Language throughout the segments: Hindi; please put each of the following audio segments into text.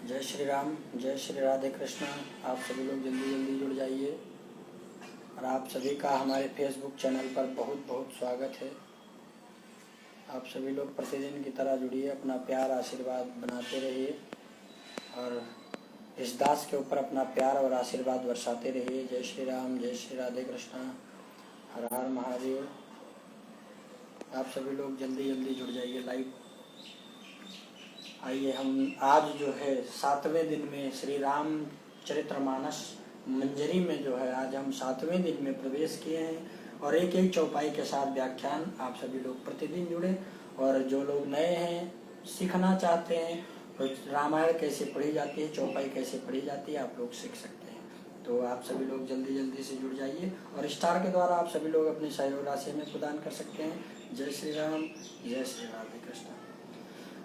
जय श्री राम, जय श्री राधे कृष्ण। आप सभी लोग जल्दी जल्दी जुड़ जाइए और आप सभी का हमारे फेसबुक चैनल पर बहुत बहुत स्वागत है। आप सभी लोग प्रतिदिन की तरह जुड़िए, अपना प्यार आशीर्वाद बनाते रहिए और इस दास के ऊपर अपना प्यार और आशीर्वाद बरसाते रहिए। जय श्री राम, जय श्री राधे कृष्ण, हर हर महादेव। आप सभी लोग जल्दी जल्दी जुड़ जाइए लाइव। आइए, हम आज जो है 7वें दिन में श्री राम चरित्रमानस मंजरी में जो है आज हम 7वें दिन में प्रवेश किए हैं और एक एक चौपाई के साथ व्याख्यान आप सभी लोग प्रतिदिन जुड़े। और जो लोग नए हैं, सीखना चाहते हैं तो रामायण कैसे पढ़ी जाती है, चौपाई कैसे पढ़ी जाती है, आप लोग सीख सकते हैं। तो आप सभी लोग जल्दी जल्दी से जुड़ जाइए और स्टार के द्वारा आप सभी लोग अपनी सहयोग राशि में प्रदान कर सकते हैं। जय श्री राम, जय श्री राधे कृष्ण।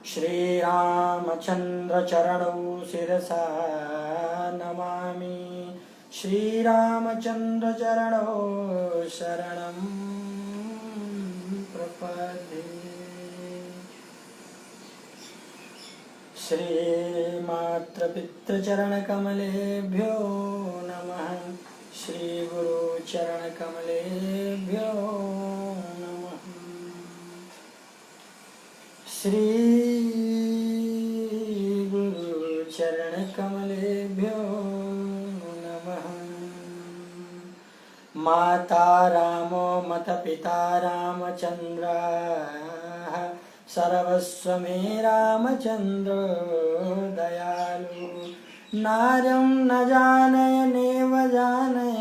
श्री रामचंद्र चरणौ शिरसा नमामि, श्री रामचंद्र चरणौ शरणं प्रपद्ये। श्री मातृपितृचरण कमलेभ्यो नमः, श्री गुरु चरण कमलेभ्यो नमः। श्री गुरु चरण कमलेभ्यो नमः। माता रामो मत पिता रामचन्द्रः, सर्वस्व मे रामचन्द्रो दयालु। नार्यं न जानय नेव जानय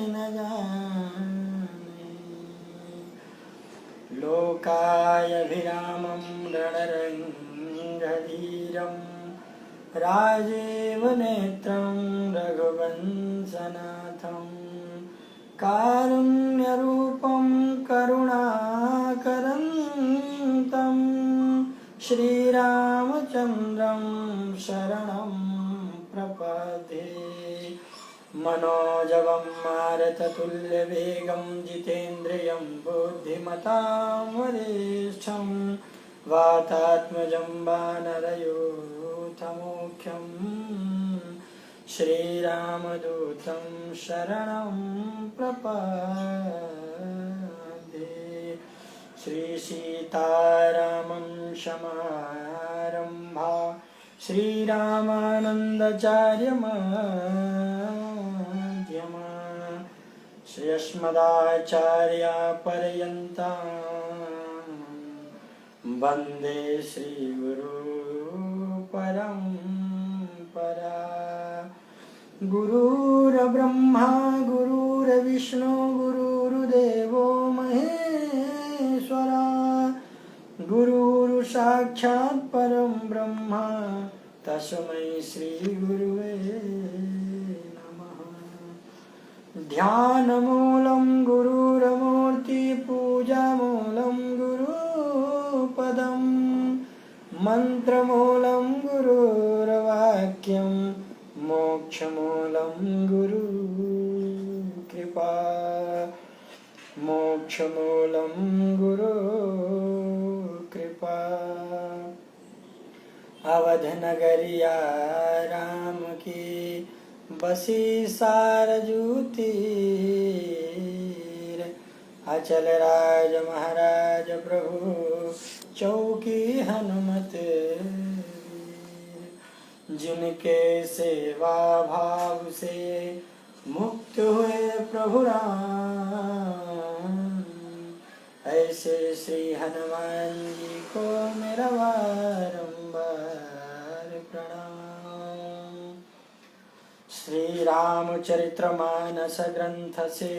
न जानय, लोकायभिरामं रणरङ्गधीरं, राजीवनेत्रं रघुवंशनाथं, कारुण्यरूपं करुणाकरन्तं, श्रीरामचन्द्रं शरणं प्रपद्ये। मनोजवं मारुततुल्यवेगं, जितेन्द्रियं बुद्धिमतां वरिष्ठं, वातात्मजं वानरयूथमुख्यं, श्रीरामदूतं शरणं प्रपद्ये। श्रीसीतारामं समारम्भा, श्रीरामानन्दाचार्यमध्यमा, श्रीयस्मदाचार्यपर्यन्तां वन्दे श्रीगुरु परम्परा। गुरुर्ब्रह्मा गुरुर्विष्णु गुरुर्देवो महेश्वरा, गुरुर्साक्षात् परं ब्रह्म तस्मै श्री गुरुवे नमः। ध्यानमूलं गुरुर्मूर्ति, पूजामूलं गुरुपदं, मंत्रमूलं गुरुर्वाक्यं, मोक्षमूलं गुरुकृपा, मोक्षमूलं गुरुकृपा। अवध नगरिया राम की बसी सारजू तीर, अचल राज महाराज प्रभु चौकी हनुमत वीर। जिनके सेवा भाव से मुक्त हुए प्रभु राम, ऐसे श्री हनुमान जी को मेरा बारंबार प्रणाम। श्री रामचरितमानस ग्रंथ से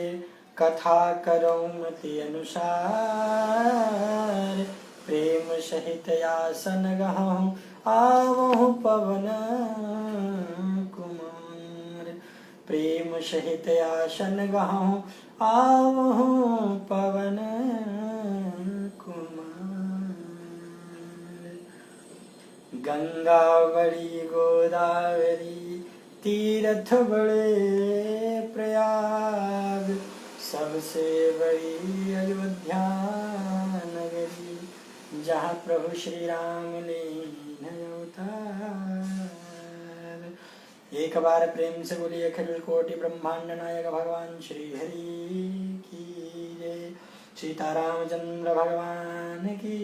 कथा करौमति अनुसार, प्रेम सहित आसन गहूँ आवहु पवन कुमार। प्रेम सहित आसन गहूँ आवहु पवन कुमार। गंगा बड़ी गोदावरी तीर्थ बड़े प्रयाग, सबसे बड़ी अयोध्या नगरी जहाँ प्रभु श्री राम लीन अवतार। एक बार प्रेम से बोलिए अखिल कोटि ब्रह्मांड नायक भगवान श्री हरि की जय। सीतारामचंद्र भगवान की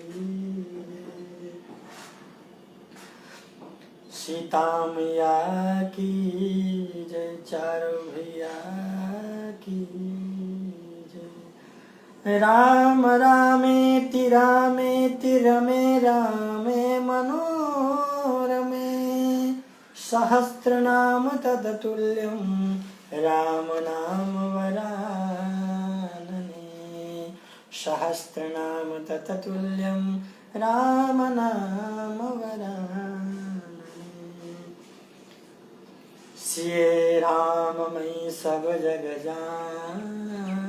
जय। सीता मैया की जय, चारों भैया की जय। राम रामेति रामेति रमे रामे मनोरमे, सहस्रनाम तदतुल्यं राम नाम वरानने। सहस्रनाम तदतुल्यं राम नाम वरानने। सिए राम मैं सब जग जानी,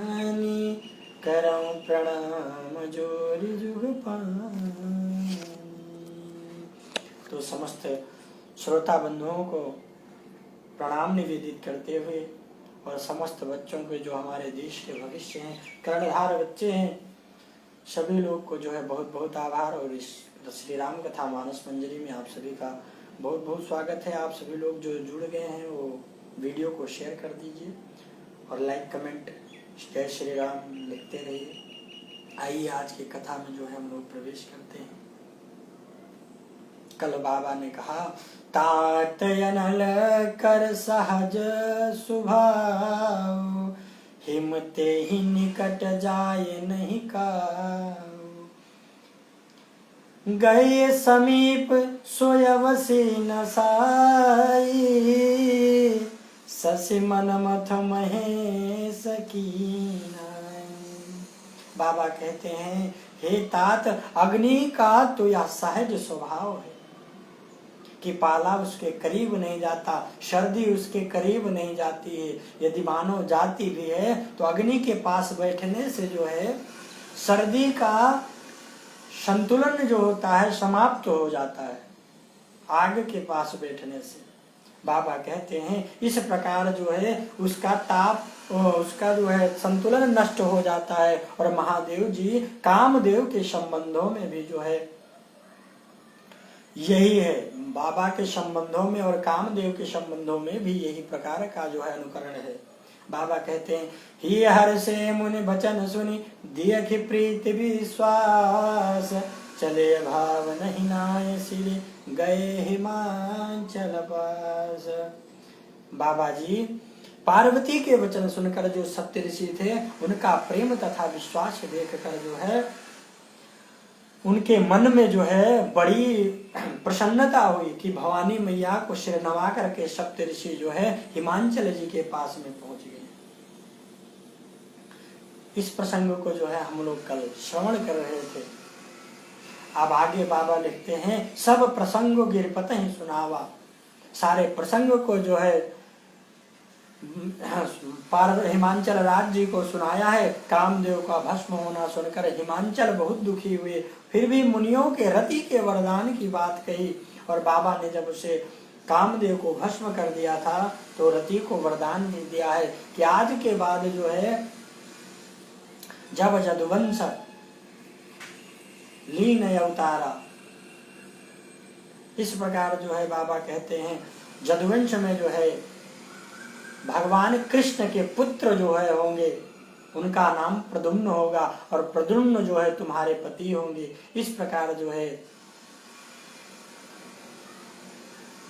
करऊं प्रणाम जोरि जुग पानी। तो समस्त श्रोता बंधुओं को प्रणाम निवेदित करते हुए और समस्त बच्चों के जो हमारे देश के भविष्य हैं, कर्णधार बच्चे हैं, सभी लोग को जो है बहुत बहुत आभार। और इस श्री राम कथा मानस मंजरी में आप सभी का बहुत बहुत स्वागत है। आप सभी लोग जो जुड़ गए हैं वो वीडियो को शेयर कर दीजिए और लाइक कमेंट जय श्री राम लिखते रहिए। आइए आज की कथा में जो है हम लोग प्रवेश करते हैं। कल बाबा ने कहा, तात अनल कर सहज सुभाव, हिमते ही निकट जाए नहीं काऊ। गए समीप सोयवसी न साई, ससि मन मथ महेश कीनाई। बाबा कहते हैं, हे तात, अग्नि का तो यह सहज स्वभाव है कि पाला उसके करीब नहीं जाता, सर्दी उसके करीब नहीं जाती है। यदि मानव जाती भी है तो अग्नि के पास बैठने से जो है सर्दी का संतुलन जो होता है समाप्त हो जाता है आग के पास बैठने से। बाबा कहते हैं इस प्रकार जो है उसका ताप, उसका जो है संतुलन नष्ट हो जाता है। और महादेव जी कामदेव के संबंधों में भी जो है यही है, बाबा के संबंधों में और कामदेव के संबंधों में भी यही प्रकार का जो है अनुकरण है। बाबा कहते हैं, ही हर से मुनि बचन सुनी, दियखि प्रीति विश्वास, चले भाव नहीं नाय सिले, गए हिमाचल पास। बाबा जी पार्वती के वचन सुनकर जो सत्य ऋषि थे उनका प्रेम तथा विश्वास देखकर जो है उनके मन में जो है बड़ी प्रसन्नता हुई कि भवानी मैया को सिर नवा करके सप्त ऋषि जो है हिमाचल जी के पास में पहुंच गए। इस प्रसंग को जो है हम लोग कल श्रवण कर रहे थे। अब आगे बाबा लिखते हैं, सब प्रसंग गिरपत ही सुनावा। सारे प्रसंग को जो है हिमाचल राज जी को सुनाया है। कामदेव का भस्म होना सुनकर हिमाचल बहुत दुखी हुए, फिर भी मुनियों के रति के वरदान की बात कही। और बाबा ने जब उसे कामदेव को भस्म कर दिया था तो रति को वरदान भी दिया है कि आज के बाद जो है जब जदुवंश लीन अवतारा, इस प्रकार जो है बाबा कहते हैं जदुवंश में जो है भगवान कृष्ण के पुत्र जो है होंगे, उनका नाम प्रद्युम्न होगा और प्रद्युम्न जो है तुम्हारे पति होंगे। इस प्रकार जो है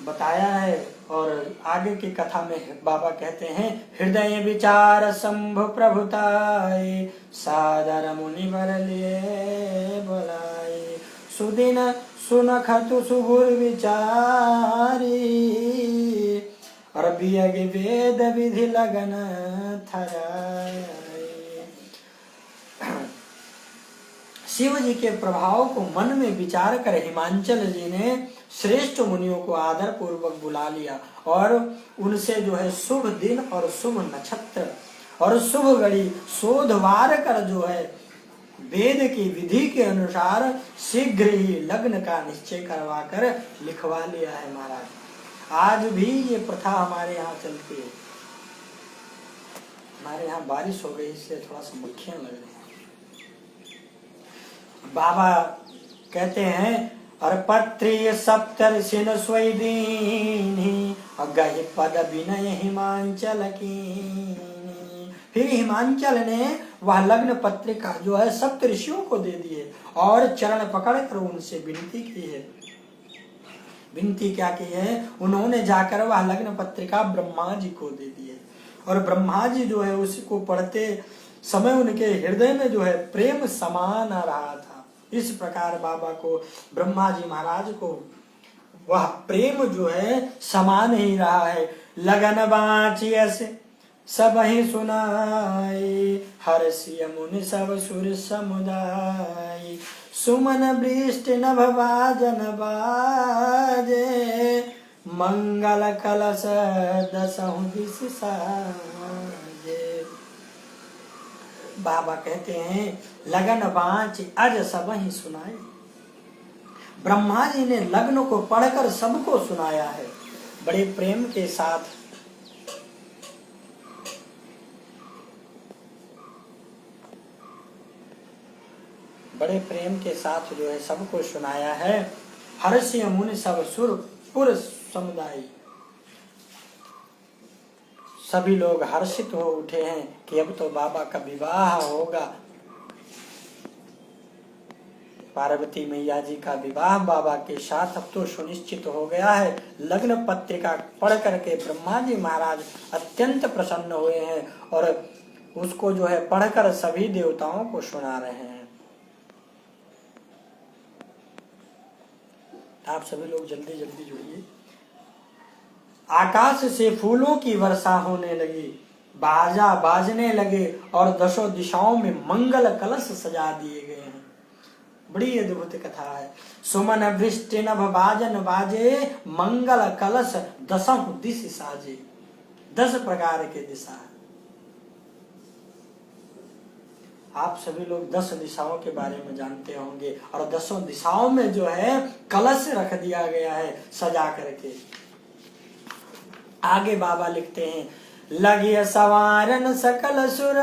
बताया है। और आगे की कथा में बाबा कहते हैं, हृदय विचार शंभु प्रभुताए, सादर मुनि वर लिए बुलाए, सुदिन सुनखतु सुगुर विचारी, और बियग वेद विधि लगन थराए। शिव जी के प्रभाव को मन में विचार कर हिमाचल जी ने श्रेष्ठ मुनियों को आदर पूर्वक बुला लिया और उनसे जो है शुभ दिन और शुभ नक्षत्र और शुभ घड़ी शोधवार कर जो है वेद की विधि के अनुसार शीघ्र ही लग्न का निश्चय करवा कर लिखवा लिया है। महाराज आज भी ये प्रथा हमारे यहाँ चलती है। हमारे यहाँ बारिश हो गई इसलिए थोड़ा सा मक्खियां लग रही है। बाबा कहते हैं अर्पत्रिय सप्तर्षिन स्वैदीनी गहि पद विनय हिमांचल की। फिर हिमांचल ने वह लग्न पत्रिका जो है सप्त ऋषियों को दे दिए और चरण पकड़कर उनसे विनती की है। विनती क्या की है? उन्होंने जाकर वह लग्न पत्रिका ब्रह्मा जी को दे दी है और ब्रह्मा जी जो है उसको पढ़ते समय उनके हृदय में जो है प्रेम समान आ रहा था। इस प्रकार बाबा को, ब्रह्मा जी महाराज को वह प्रेम जो है समान ही रहा है। लगन बाँची ऐसे सब ही सुनाई हर्षिय मुनि सब सुर समुदाय। सुमन वृष्टि नभ बाजन बाजे मंगल कलश दसहु दिस साजे। बाबा कहते हैं लगन बाँच अज सब ही सुनाई। ब्रह्मा जी ने लग्न को पढ़कर सबको सुनाया है। बड़े प्रेम के साथ जो है सबको सुनाया है। हर्षि मुनि सब सुर पुर समुदाय, सभी लोग हर्षित हो उठे हैं कि अब तो बाबा का विवाह होगा। पार्वती मैया जी का विवाह बाबा के साथ अब तो सुनिश्चित हो गया है। लग्न पत्रिका पढ़ करके ब्रह्मा जी महाराज अत्यंत प्रसन्न हुए हैं और उसको जो है पढ़कर सभी देवताओं को सुना रहे हैं। आप सभी लोग जल्दी जल्दी जुड़िए। आकाश से फूलों की वर्षा होने लगी, बाजा बाजने लगे और दसों दिशाओं में मंगल कलश सजा दिए गए हैं। बड़ी अद्भुत कथा है। सुमन वृष्टि नभ बाजन बाजे मंगल कलश दसों दिश साजे। 10 प्रकार के दिशा। आप सभी लोग 10 दिशाओं के बारे में जानते होंगे और 10 दिशाओं में जो है कलश रख दिया गया है सजा करके। आगे बाबा लिखते हैं लगिय सवारन सकल सुर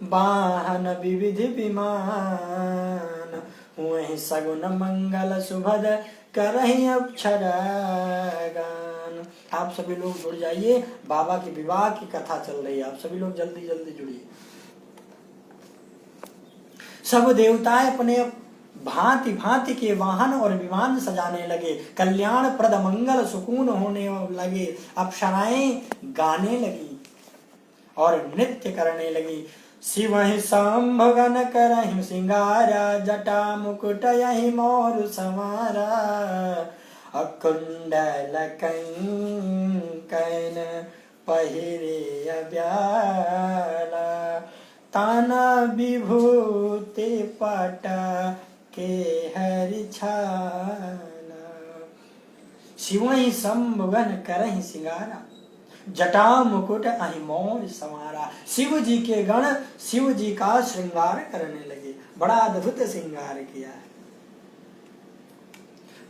वाहन विविधि विमान वही सगुन मंगल सुभद करहि अक्षर गान। आप सभी लोग जुड़ जाइए। बाबा की विवाह की कथा चल रही है। आप सभी लोग जल्दी जल्दी जुड़िए। सब देवताएं अपने भांति भांति के वाहन और विमान सजाने लगे। कल्याण प्रद मंगल सुकून होने लगे। अप्सराएं गाने लगी और नृत्य करने लगी। शिव ही संभगन करहि सिंगारा जटा मुकुट यही मोर समारा अकुंडल कंकन पहिरे अब्याला ताना विभूति पाटा के हरि छाला। शिव ही संभगन करहि सिंगारा जटा मुकुट अहि मोर समारा। शिव जी के गण शिव जी का श्रृंगार करने लगे। बड़ा अद्भुत श्रृंगार किया है।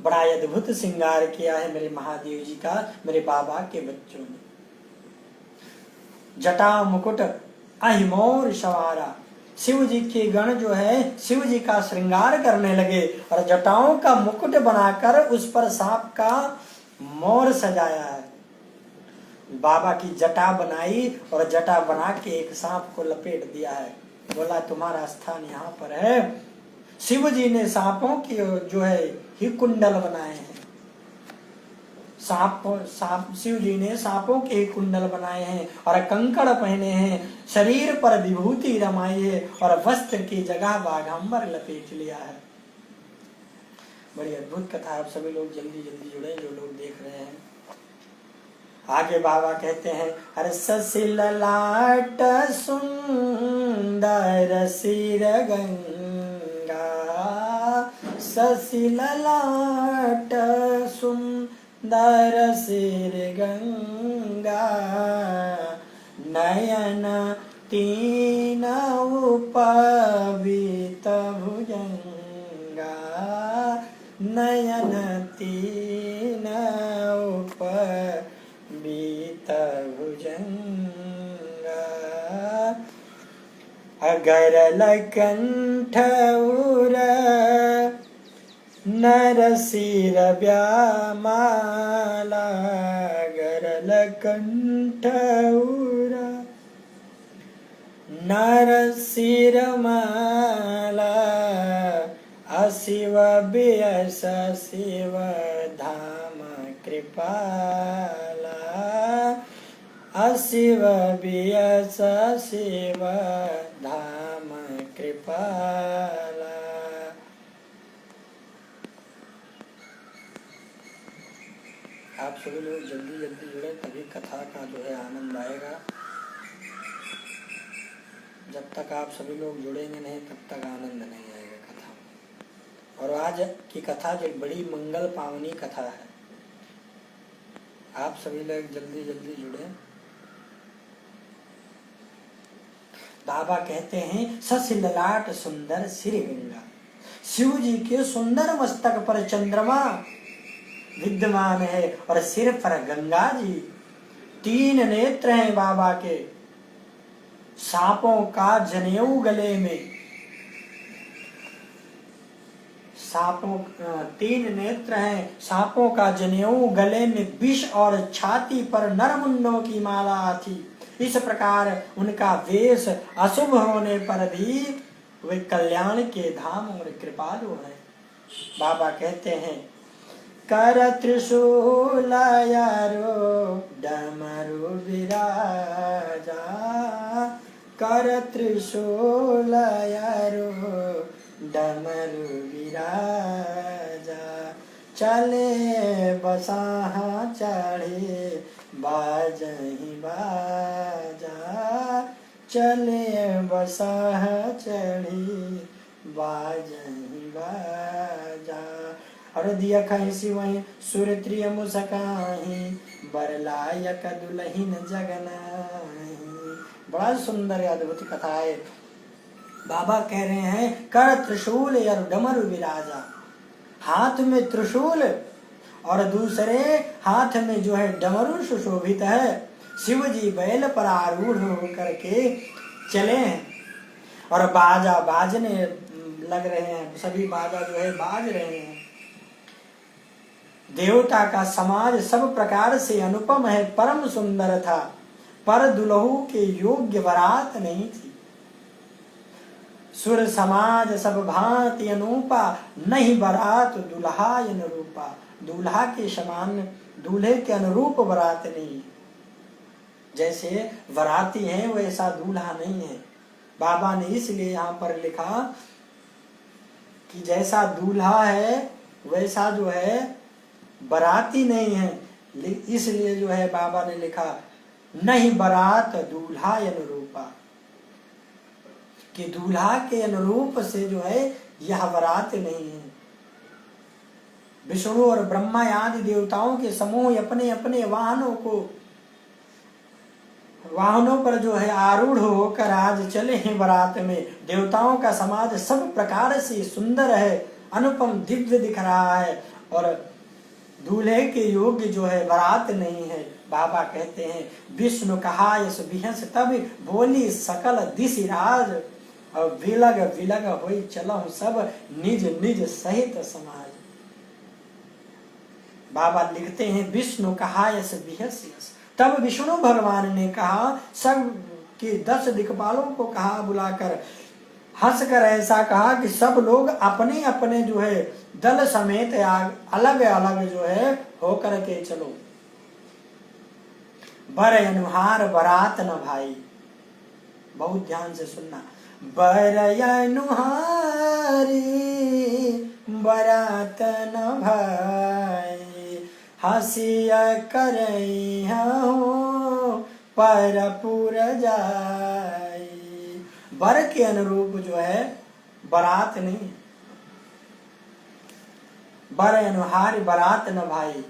बड़ा अद्भुत श्रृंगार किया है मेरे महादेव जी का, मेरे बाबा के बच्चों ने। जटा मुकुट अहि मोर सवारा। शिव जी के गण जो है शिव जी का श्रृंगार करने लगे और जटाओं का मुकुट बनाकर उस पर सांप का मोर सजाया है। बाबा की जटा बनाई और जटा बना के एक सांप को लपेट दिया है। बोला तुम्हारा स्थान यहाँ पर है। शिव जी ने सांपों की जो है ही कुंडल बनाए हैं। सांप शिव जी ने सांपों के ही कुंडल बनाए हैं और कंकड़ पहने हैं। शरीर पर विभूति रमाई है और वस्त्र की जगह बाघंबर लपेट लिया है। बड़ी अद्भुत कथा। आप सभी लोग जल्दी जल्दी जुड़े जो लोग देख रहे हैं। आगे बाबा कहते हैं अरे ससिल लाट सुंदर सिर गंगा ससिल लाट सुंदर सिर गंगा नयन तीन उपवित भुजंगा नयन तीन उपवित भुजंगा अगर लकंठ कंठउर नरसिर व्यामाला गरल कंठउर नरसिर माला अशिव बियस शिव धाम कृपाला अशिव बियस शिव धाम कृपाला। आप सभी लोग जल्दी जल्दी जुड़े, तभी कथा का जो है आनंद आएगा। जब तक आप सभी लोग जुड़ेंगे नहीं तब तक आनंद नहीं आएगा कथा। और आज की कथा जो बड़ी मंगल पावनी कथा है, आप सभी लोग जल्दी जल्दी जुड़े। बाबा कहते हैं सस ललाट सुंदर सिर गंगा, शिव जी के सुंदर मस्तक पर चंद्रमा विद्यमान है और सिर पर गंगा जी। 3 नेत्र हैं बाबा के, सांपों का जनेऊ गले में, 3 नेत्र हैं, सांपों का जनेऊ गले में, विष और छाती पर नरमुंडों की माला थी। इस प्रकार उनका वेश अशुभ होने पर भी वे कल्याण के धाम और कृपालु हैं। बाबा कहते हैं कर त्रिशूल यारो डमरू विराजा, कर त्रिशूल यारो डमरू विराजा, चले बसाह चढ़े बाजहि बाजा, चले बसाह चढ़ी बाजहि बाजा। अरदिया खैसी वही सुरत्रिय मुसकाही, बरलायक दुलहिन जगनाही। बड़ा सुंदर अद्भुत कथा है। बाबा कह रहे हैं कर त्रिशूल और डमरू विराजा, हाथ में त्रिशूल और दूसरे हाथ में जो है डमरू सुशोभित है। शिव जी बैल पर आरूढ़ होकर के चले हैं और बाजा बाजने लग रहे हैं, सभी बाजा जो है बाज रहे हैं। देवता का समाज सब प्रकार से अनुपम है, परम सुंदर था, पर दुल्हू के योग्य बारात नहीं थी। सुर समाज सब भांति अनूपा, नहीं बारात दुल्हा अनुरूपा। दूल्हा के समान दूल्हे के अनुरूप बारात नहीं है, जैसे बाराती है वैसा दूल्हा नहीं है। बाबा ने इसलिए यहाँ पर लिखा कि जैसा दूल्हा है वैसा जो है बाराती नहीं है, इसलिए जो है बाबा ने लिखा नहीं बारात दूल्हा अनुरूपा, कि दूल्हा के अनुरूप से जो है यह बारात नहीं है। विष्णु और ब्रह्मा आदि देवताओं के समूह अपने अपने वाहनों पर जो है आरूढ़ होकर आज चले हैं बारात में। देवताओं का समाज सब प्रकार से सुंदर है, अनुपम दिव्य दिख रहा है, और दूल्हे के योग्य जो है बारात नहीं है। बाबा कहते हैं विष्णु कहा यस बिहस, तब बोली सकल दिशि राज, और विलग विलग होई चलहु सब निज निज सहित समाज। बाबा लिखते हैं विष्णु कहा यस बिहस यस, तब विष्णु भगवान ने कहा, सब के 10 दिक्पालों को कहा बुलाकर, हंसकर ऐसा कहा कि सब लोग अपने अपने जो है दल समेत अलग अलग जो है होकर के चलो। बर अनुहार बरात न भाई, बहुत ध्यान से सुनना। बर अनुहारी बरात न भाई, हसिया करई हूँ पर पुर जाई। बर के अनुरूप जो है बारात नहीं, बर अनुहार बारात न भाई,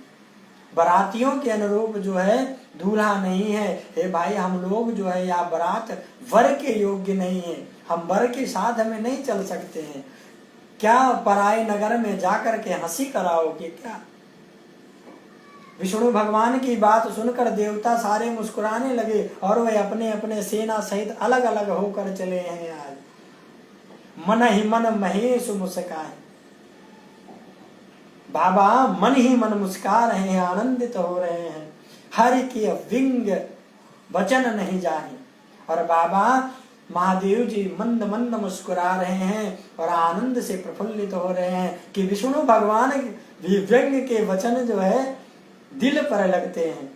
बारातियों के अनुरूप जो है दूल्हा नहीं है। हे भाई हम लोग जो है या बारात वर के योग्य नहीं है, हम वर के साथ में नहीं चल सकते हैं। क्या पराए नगर में जाकर के हंसी कराओगे क्या? विष्णु भगवान की बात सुनकर देवता सारे मुस्कुराने लगे और वे अपने अपने सेना सहित अलग अलग होकर चले हैं आज। मन ही मन महेश मुस्काए। बाबा मन ही मन मुस्का रहे हैं, आनंदित हो रहे हैं, हरि की विंग वचन नहीं जाने। और बाबा महादेव जी मंद मंद मुस्कुरा रहे हैं और आनंद से प्रफुल्लित हो रहे हैं कि विष्णु भगवान भी व्यंग के वचन जो है दिल पर लगते हैं।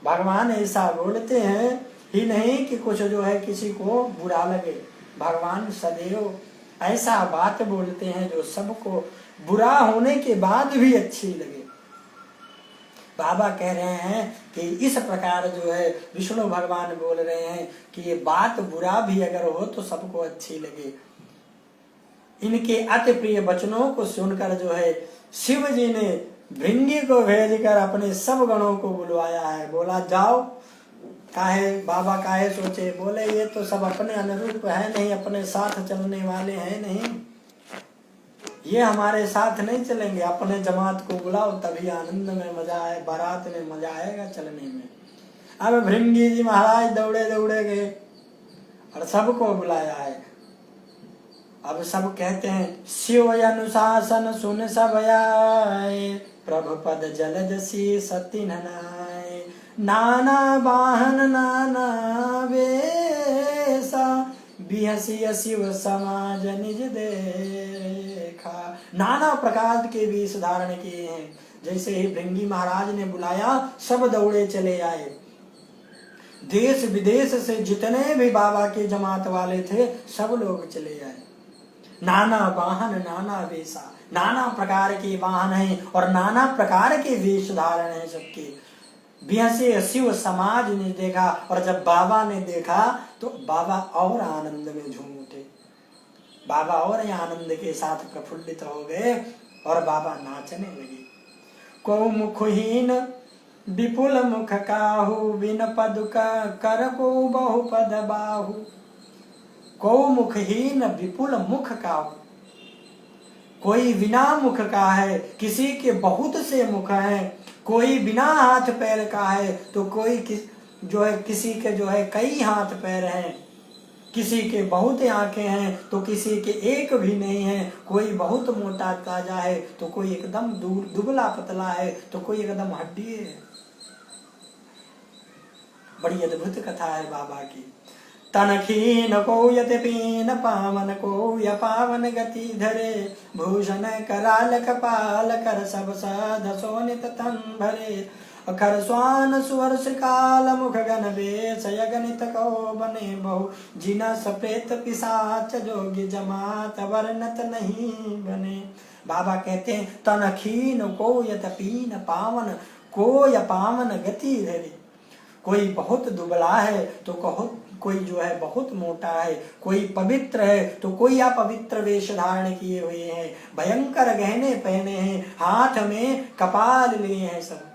भगवान ऐसा बोलते हैं ही नहीं कि कुछ जो है किसी को बुरा लगे। भगवान सदैव ऐसा बात बोलते हैं जो सबको बुरा होने के बाद भी अच्छी लगे। बाबा कह रहे हैं कि इस प्रकार जो है विष्णु भगवान बोल रहे हैं कि ये बात बुरा भी अगर हो तो सबको अच्छी लगे। इनके अति प्रिय वचनों को सुनकर जो है शिव जी ने भृंगी को भेजकर अपने सब गणों को बुलवाया है। बोला जाओ, काहे बाबा काहे सोचे, बोले ये तो सब अपने अनुरूप है नहीं, अपने साथ चलने वाले हैं नहीं, ये हमारे साथ नहीं चलेंगे। अपने जमात को बुलाओ तभी आनंद में मजा आए, बारात में मजा आएगा चलने में। अब भृंगी जी महाराज दौड़े दौड़े गए और सबको बुलाया है। अब सब कहते हैं शिव अनुशासन सुन सब आए, प्रभु पद जलज सी सती ननाए, नाना वाहन नाना वेशा, बिहसी शिव समाज निज देखा। नाना प्रकार के वेश धारण किए हैं। जैसे ही भृंगी महाराज ने बुलाया सब दौड़े चले आए। देश विदेश से जितने भी बाबा के जमात वाले थे सब लोग चले आए। नाना वाहन नाना वेशा, नाना प्रकार के वाहन हैं और नाना प्रकार के वेश धारण है सबके। बिहसे शिव समाज ने देखा और जब बाबा ने देखा तो बाबा और आनंद में झूम उठे। बाबा और आनंद के साथ प्रफुल्लित हो गए और बाबा नाचने लगे। को मुखहीन विपुल मुख काहू, बिन पद कर को बहुपद बाहु। को मुखहीन विपुल मुख काहू, कोई बिना मुख का है, किसी के बहुत से मुख हैं। कोई बिना हाथ पैर का है तो कोई जो है किसी के जो है कई हाथ पैर हैं। किसी के बहुत आंखें हैं तो किसी के एक भी नहीं है। कोई बहुत मोटा ताजा है तो कोई एकदम दुबला पतला है तो कोई एकदम हड्डी है। बड़ी अद्भुत कथा है बाबा की। तनखीन को यतपीन पावन को य पावन गति धरे, भूषण कराल कपाल कर सब सदसोनित तन भरे। अखर स्वान सुवर श्रीकाल मुख गण बेश, यगनित को बने बहु जिना सप्रेत पिशाच, जोगी जमात वर्णत नहीं बने। बाबा कहते हैं तनखीन को यतपीन पावन को य पावन गति धरे। कोई बहुत दुबला है तो कोई जो है बहुत मोटा है। कोई पवित्र है तो कोई अपवित्र वेश धारण किए हुए हैं। भयंकर गहने पहने हैं, हाथ में कपाल लिए हैं सब।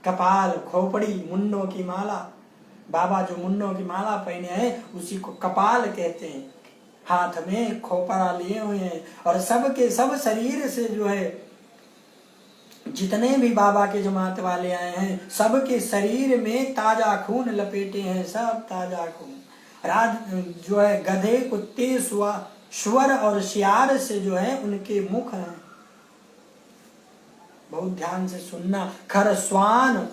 कपाल खोपड़ी मुन्नों की माला, बाबा जो मुन्नों की माला पहने हैं उसी को कपाल कहते हैं। हाथ में खोपड़ा लिए हुए हैं और सबके सब शरीर से जो है जितने भी बाबा के जमात वाले आए हैं सबके शरीर में ताजा खून लपेटे हैं, सब ताजा खून। राज जो है गधे कुत्ते सुअर और सियार से जो है उनके मुख हैं। बहुत ध्यान से सुनना। खर स्वान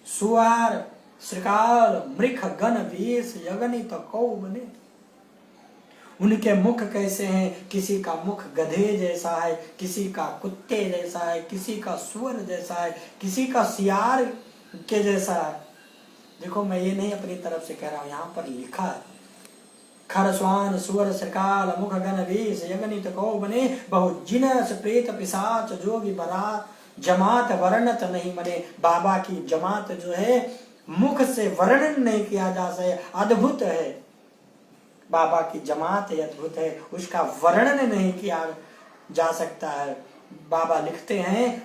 सुअर श्रृकाल मृख गण वेश, यगनित कौ बने। उनके मुख कैसे हैं? किसी का मुख गधे जैसा है, किसी का कुत्ते जैसा है, किसी का सुअर जैसा है, किसी का सियार के जैसा है। देखो मैं ये नहीं अपनी तरफ से कह रहा हूं, यहाँ पर लिखा है। खरस्वान सुअर श्रृकाल मुख गण वेश, यगनित कौ बने। बहु जिनस प्रेत पिशाच जोगी बरा, जमात वर्णत नहीं बने। बाबा की जमात जो है मुख से वर्णन नहीं किया जा सके, अद्भुत है। बाबा की जमात अद्भुत है, उसका वर्णन नहीं किया जा सकता है। बाबा लिखते हैं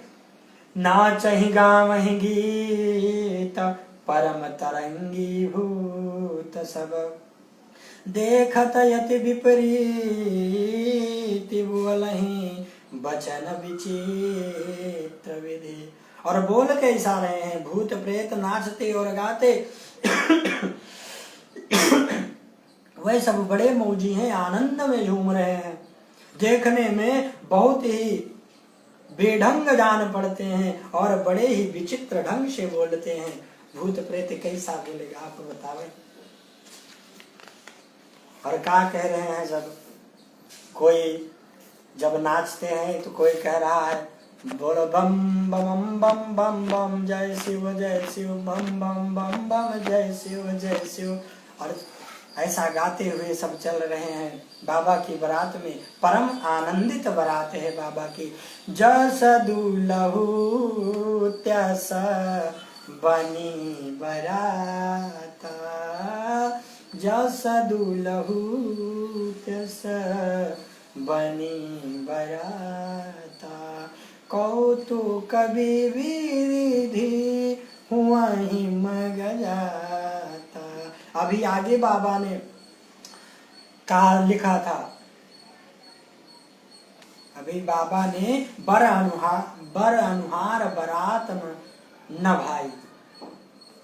नाचहि गावहि गीत, परम तरंगी भूत सब, देखत यति विपरीत बोलहि बचन विचित्र विधि। और बोल कैसा रहे हैं? भूत प्रेत नाचते और गाते वह सब बड़े मौजी हैं, आनंद में झूम रहे हैं। देखने में बहुत ही बेढंग जान पड़ते हैं और बड़े ही विचित्र ढंग से बोलते हैं। भूत प्रेत कैसा बोलेगा आप बतावे। और क्या कह रहे हैं सब, कोई जब नाचते हैं तो कोई कह रहा है बोलो बम बम बम बम बम जय शिव बम बम बम बम जय शिव। और ऐसा गाते हुए सब चल रहे हैं बाबा की बारात में। परम आनंदित बारात है बाबा की। जस दुलहु त्यस बनी बराता, जस दुलहु त्यस बनी बराता, कौतुक विधि हुआ ही मग जाता। अभी आगे बाबा ने कहा लिखा था, अभी बाबा ने बर अनुहार बरात न भाई,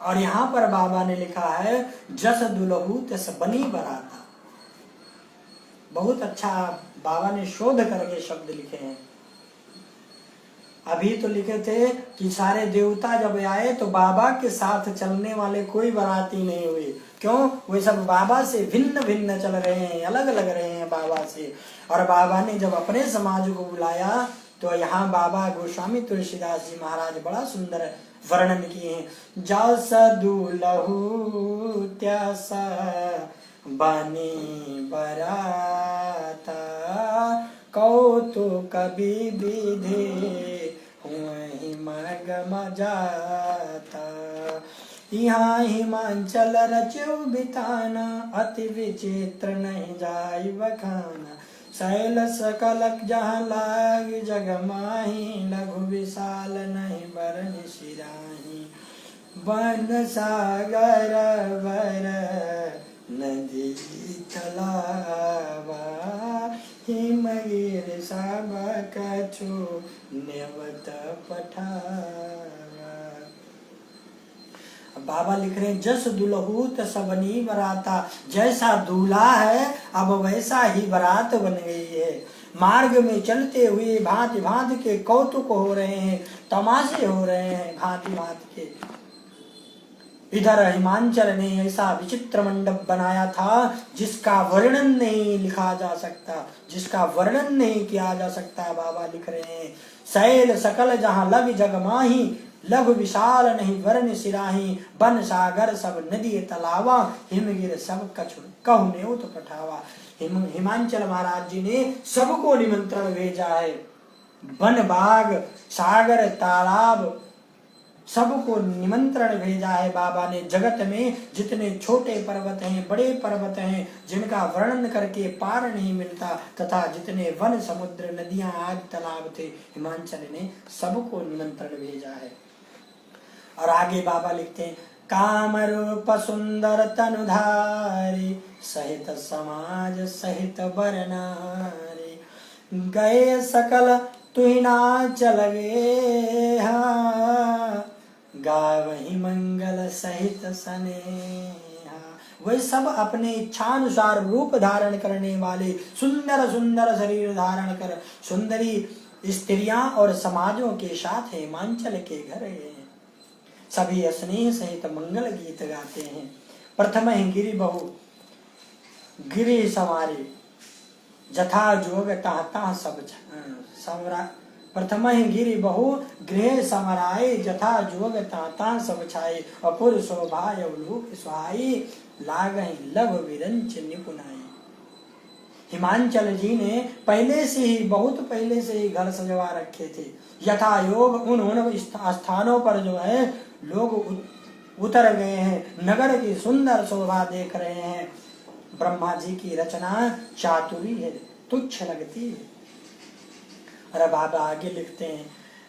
और यहाँ पर बाबा ने लिखा है जस दुलहु तस बनी बराता। बहुत अच्छा बाबा ने शोध करके शब्द लिखे हैं। अभी तो लिखे थे कि सारे देवता जब आए तो बाबा के साथ चलने वाले कोई बाराती नहीं हुए। क्यों? वे सब बाबा से भिन्न भिन्न चल रहे हैं, अलग अलग रहे हैं बाबा से। और बाबा ने जब अपने समाज को बुलाया तो यहाँ बाबा गोस्वामी तुलसीदास जी महाराज बड़ा सुंदर वर्णन किए हैं। जस दुलहु त्यस बनी बराता, कौतुक विधि हुई मग जाता। यहाँ हिमांचल रचो बिताना, अति विचित्र नहीं जाय बखाना। शैल सकल जहाँ लाग जग माही, लघु विशाल नहीं बरन सिराही। वन सागर वर नदी तलावा, हिमगिर सब कछु नेवत पठावा। बाबा लिख रहे हैं जस दुलहु तस बनी बराता, जैसा दूल्हा है अब वैसा ही बारात बन गई है। मार्ग में चलते हुए भांति भांति के कौतुक हो रहे हैं, तमाशे हो रहे हैं भांति भांति के। इधर हिमांचल ने ऐसा विचित्र मंडप बनाया था जिसका वर्णन नहीं लिखा जा सकता, जिसका वर्णन नहीं किया जा सकता। बाबा लिख रहे हैं शैल सकल जहाँ लग जग माही, लघु विशाल नहीं वर्ण सिराही। बन सागर सब नदी तलावा, हिमगिर सब कछु कहु नेउत पठावा। हिमांचल महाराज जी ने सबको निमंत्रण भेजा है। वन बाग सागर तालाब सबको निमंत्रण भेजा है बाबा ने। जगत में जितने छोटे पर्वत हैं, बड़े पर्वत हैं, जिनका वर्णन करके पार नहीं मिलता, तथा जितने वन समुद्र नदियां आदि तालाब थे, हिमांचल ने सबको निमंत्रण भेजा है। और आगे बाबा लिखते हैं काम रूप सुंदर तनुधारी, सहित समाज सहित बर नारी। गए सकल तुहिना चल गे, गावहि मंगल सहित स्नेहा। वे सब अपने इच्छानुसार रूप धारण करने वाले सुंदर सुंदर शरीर धारण कर सुंदरी स्त्रियां और समाजों के साथ हिमांचल के घर हैं। सभी स्नेह सहित मंगल गीत गाते हैं। प्रथम ही गिरि बहु गिरि समारे, जथा जोग ताता सब समरा। प्रथम ही गिरि बहु गृह समराए, जथा जोग ताता सब छाए। अपुर शोभा अवलोक सुहाई, लागहि लघु विरंच निपुनाई। हिमांचल जी ने पहले से ही बहुत पहले से ही घर सजवा रखे थे। यथा योग उन स्थानों पर जो है लोग उतर गए हैं, नगर की सुंदर शोभा देख रहे हैं। ब्रह्मा जी की रचना चातुरी है, तुच्छ लगती है। और बाबा आगे लिखते हैं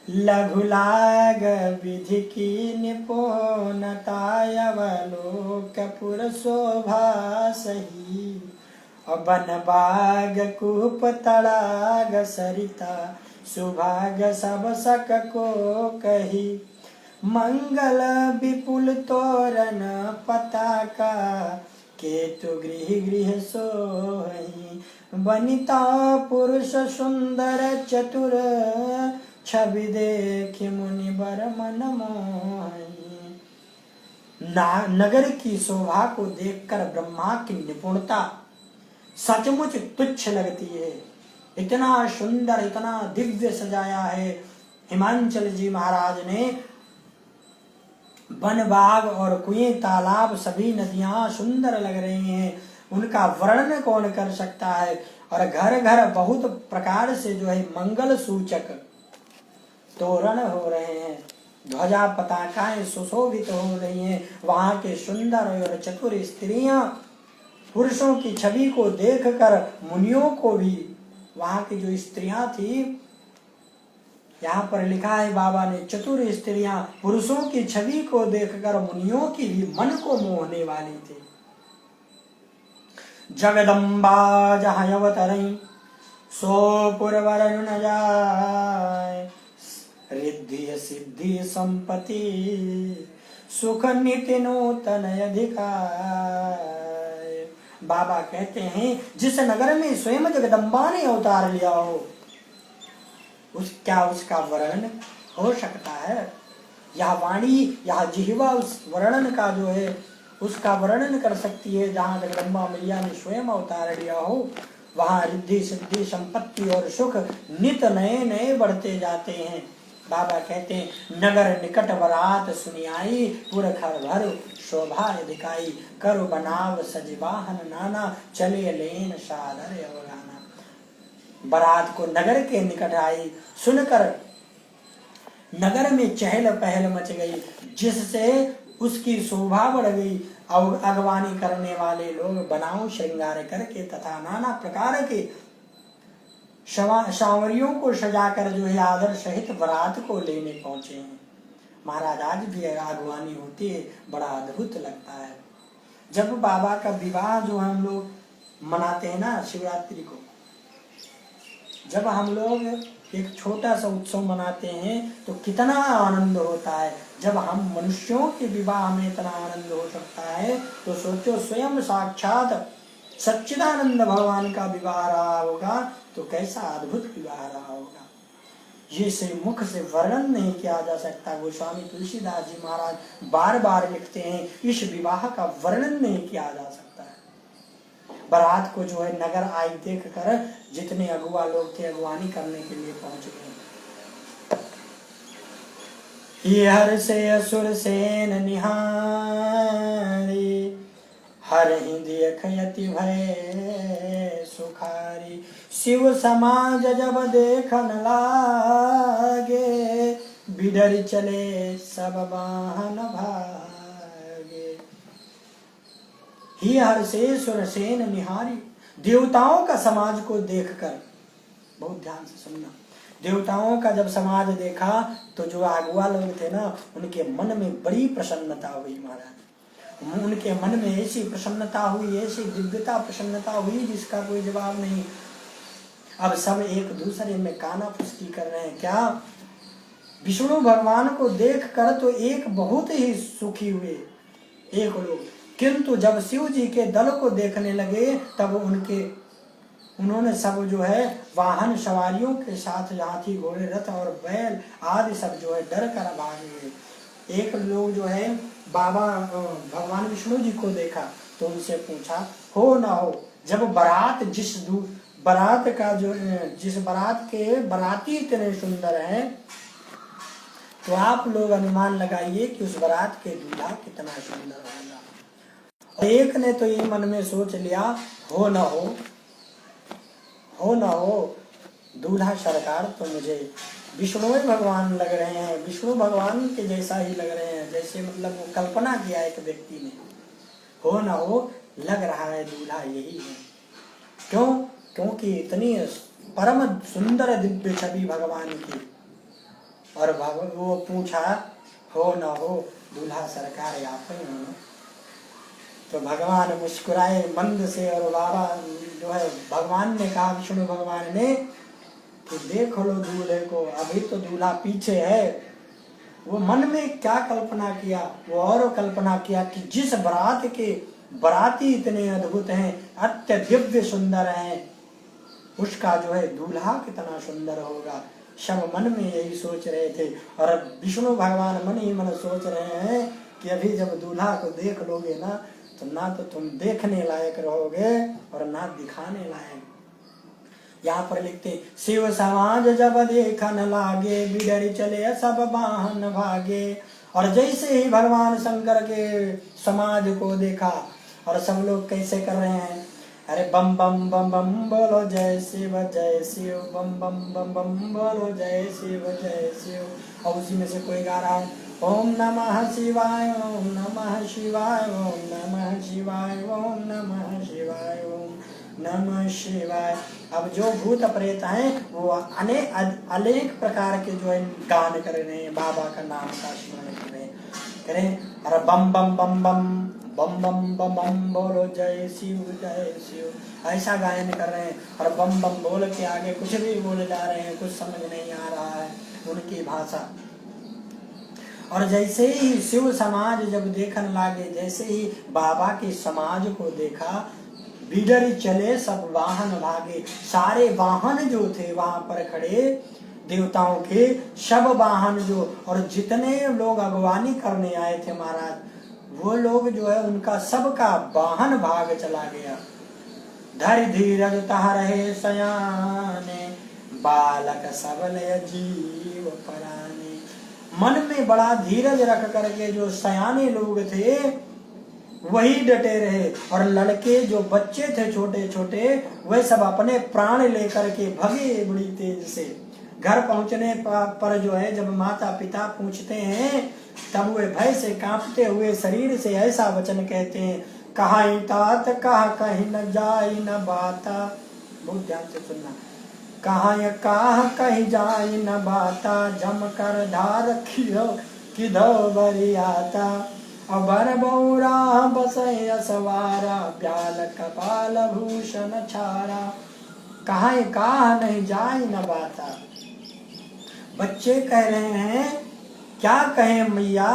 लघु लाग विधि की निपुणता, अवलोक पुर शोभा सही। बन बाग कूप तड़ाग सरिता, सुभाग सब सक को कही। मंगल विपुल तोरण पताका, केतु गृह गृह सोहि, वनिता पुरुष सुंदर चतुर, छवि देखि मुनि बर मन मोहि। नगर की शोभा को देखकर ब्रह्मा की निपुणता सचमुच तुच्छ लगती है। इतना सुंदर, इतना दिव्य सजाया है हिमांचल जी महाराज ने। वन बाग और कुएं तालाब सभी नदियां सुंदर लग रही हैं, उनका वर्णन कौन कर सकता है। और घर घर बहुत प्रकार से जो है मंगल सूचक तोरण हो रहे हैं, ध्वजा पताकाएं सुशोभित हो रही हैं। वहां के सुंदर और चतुर स्त्रियां पुरुषों की छवि को देखकर मुनियों को भी, वहां की जो स्त्रियां थी, यहाँ पर लिखा है बाबा ने, चतुर स्त्रियां पुरुषों की छवि को देखकर मुनियों की भी मन को मोहने वाली थी। जगदम्बा जहाँ अवतरई सो पुरवर न जाय, रिद्धि सिद्धि संपत्ति सुख नित्य नूतन अधिकार। बाबा कहते हैं जिस नगर में स्वयं जगदम्बा ने अवतार लिया हो, क्या उसका वर्णन हो सकता है। यह वाणी, यह जिह्वा उस वर्णन का जो है उसका वर्णन कर सकती है। जहाँ जगदम्बा मैया ने स्वयं अवतार लिया हो, वहाँ रिद्धि सिद्धि संपत्ति और सुख नित नए नए बढ़ते जाते हैं। बाबा कहते हैं नगर निकट बरात सुनियाई, पुरखर भर शोभा दिखाई, करु बनाव सजवाहन नाना, चले लेन सादर अवगाना। बारात को नगर के निकट आई, सुनकर नगर में चहल पहल मच गई, जिससे उसकी शोभा बढ़ गई। अगवानी करने वाले लोग बनाव श्रृंगार करके तथा नाना प्रकार के सांवरियों को सजाकर जो है आदर सहित बारात को लेने पहुंचे हैं। महाराज आज भी अगवानी होती है, बड़ा अद्भुत लगता है। जब बाबा का विवाह जो हम लोग मनाते हैं ना शिवरात्रि को, जब हम लोग एक छोटा सा उत्सव मनाते हैं तो कितना आनंद होता है। जब हम मनुष्यों के विवाह में इतना आनंद हो सकता है तो सोचो स्वयं साक्षात सच्चिदानंद भगवान का विवाह रहा होगा तो कैसा अद्भुत विवाह रहा होगा। ये से मुख से वर्णन नहीं किया जा सकता। गोस्वामी तुलसीदास जी महाराज बार बार लिखते हैं इस विवाह का वर्णन नहीं किया जा सकता है। बारात को जो है नगर आई देख कर जितने अगुआ लोग थे अगवानी करने के लिए पहुंच गए। ये हर से असुर सेन निहारी, हर ही देखयति भय सुखारी। शिव समाज जब देखन लागे, बिडर चले सब वाहन भागे। ही हर से सुरसेन निहारी, देवताओं का समाज को देखकर, बहुत ध्यान से सुनना, देवताओं का जब समाज देखा तो जो अगुआ लोग थे ना उनके मन में बड़ी प्रसन्नता हुई। महाराज उनके मन में ऐसी प्रसन्नता हुई, ऐसी दिव्यता प्रसन्नता हुई जिसका कोई जवाब नहीं। अब सब एक दूसरे में काना फुसकी कर रहे हैं। क्या विष्णु भगवान को देख कर तो एक बहुत ही सुखी हुए एक लोग, किंतु जब शिव जी के दल को देखने लगे तब उन्होंने सब जो है वाहन सवारियों के साथ हाथी घोड़े रथ और बैल आदि सब जो है डर कर भागे। एक लोग जो है बाबा भगवान विष्णु जी को देखा तो उनसे पूछा हो ना हो, जब बारात जिस बारात के बाराती इतने सुंदर हैं तो आप लोग अनुमान लगाइए कि उस बारात के दूल्हा कितना सुंदर होगा। एक ने तो ये मन में सोच लिया हो ना हो दूल्हा सरकार तो मुझे विष्णु भगवान लग रहे हैं, विष्णु भगवान के जैसा ही लग रहे हैं, जैसे मतलब वो कल्पना किया एक व्यक्ति ने। हो ना हो लग रहा है दूल्हा यही है। क्यों? क्योंकि इतनी परम सुंदर दिव्य छवि भगवान की। और वो पूछा हो ना हो दूल्हा सरकार आप ही हो। तो भगवान मुस्कुराए मंद से और बाबा जो है भगवान ने कहा, विष्णु भगवान ने, कि देख लो दूल्हे को, अभी तो दूल्हा पीछे है। वो मन में क्या कल्पना किया, वो और कल्पना किया कि जिस बारात के बराती इतने अद्भुत हैं, अत्यदिव्य सुंदर हैं, उसका जो है दूल्हा कितना सुंदर होगा। सब मन में यही सोच रहे थे। और विष्णु भगवान मन ही मन सोच रहे हैं कि अभी जब दूल्हा को देख लोगे ना, तो ना तो तुम देखने लायक रहोगे और ना दिखाने लायक। यहाँ पर लिखते, शिव समाज जब देखन लागे, बिडरी चले सब वाहन भागे। और जैसे ही भगवान शंकर के समाज को देखा, और सब लोग कैसे कर रहे हैं, अरे बम बम बम बम बोलो जय शिव बम बम बम बम बोलो जय शिव जय शिव। और उसी में से कोई गा रहा है, ओम नमः शिवाय ओम नमः शिवाय ओम नमः शिवाय ओम नमः शिवाय ओम नमः शिवाय। अब जो भूत प्रेत हैं वो अनेक प्रकार के जो है गान कर रहे हैं, बाबा का नाम का स्मरण कर रहे हैं, करें, अरे बम बम बम बम बम बम बम बम बोलो जय शिव, ऐसा गायन कर रहे हैं। और बम बम बोल के आगे कुछ भी बोले जा रहे हैं, कुछ समझ नहीं आ रहा है उनकी भाषा। और जैसे ही शिव समाज जब देखने लागे, जैसे ही बाबा के समाज को देखा, बिडर चले सब वाहन भागे। सारे वाहन जो थे वहां पर खड़े देवताओं के, सब वाहन जो, और जितने लोग अगवानी करने आए थे महाराज, वो लोग जो है उनका सबका वाहन भाग चला गया। धर धीरज तह रहे सयाने, बालक सबल जीव पराने। मन में बड़ा धीरज रख करके जो सयाने लोग थे वही डटे रहे, और लड़के जो बच्चे थे छोटे छोटे, वे सब अपने प्राण लेकर के भगे बड़ी तेज से। घर पहुंचने पर जो है जब माता पिता पूछते हैं, तब वे भय से कांपते हुए शरीर से ऐसा वचन कहते हैं, कहाई तात कहा कहीं न जाई न बाता। बहुत ध्यान से सुनना, कहा कहीं जाई न बाता, जम कर धार किधो बरियाता। अबर बौरा बसय सवारा, ब्याल कपाल भूषण छारा। कहा नहीं जाई न बाता। बच्चे कह रहे हैं, क्या कहें मैया,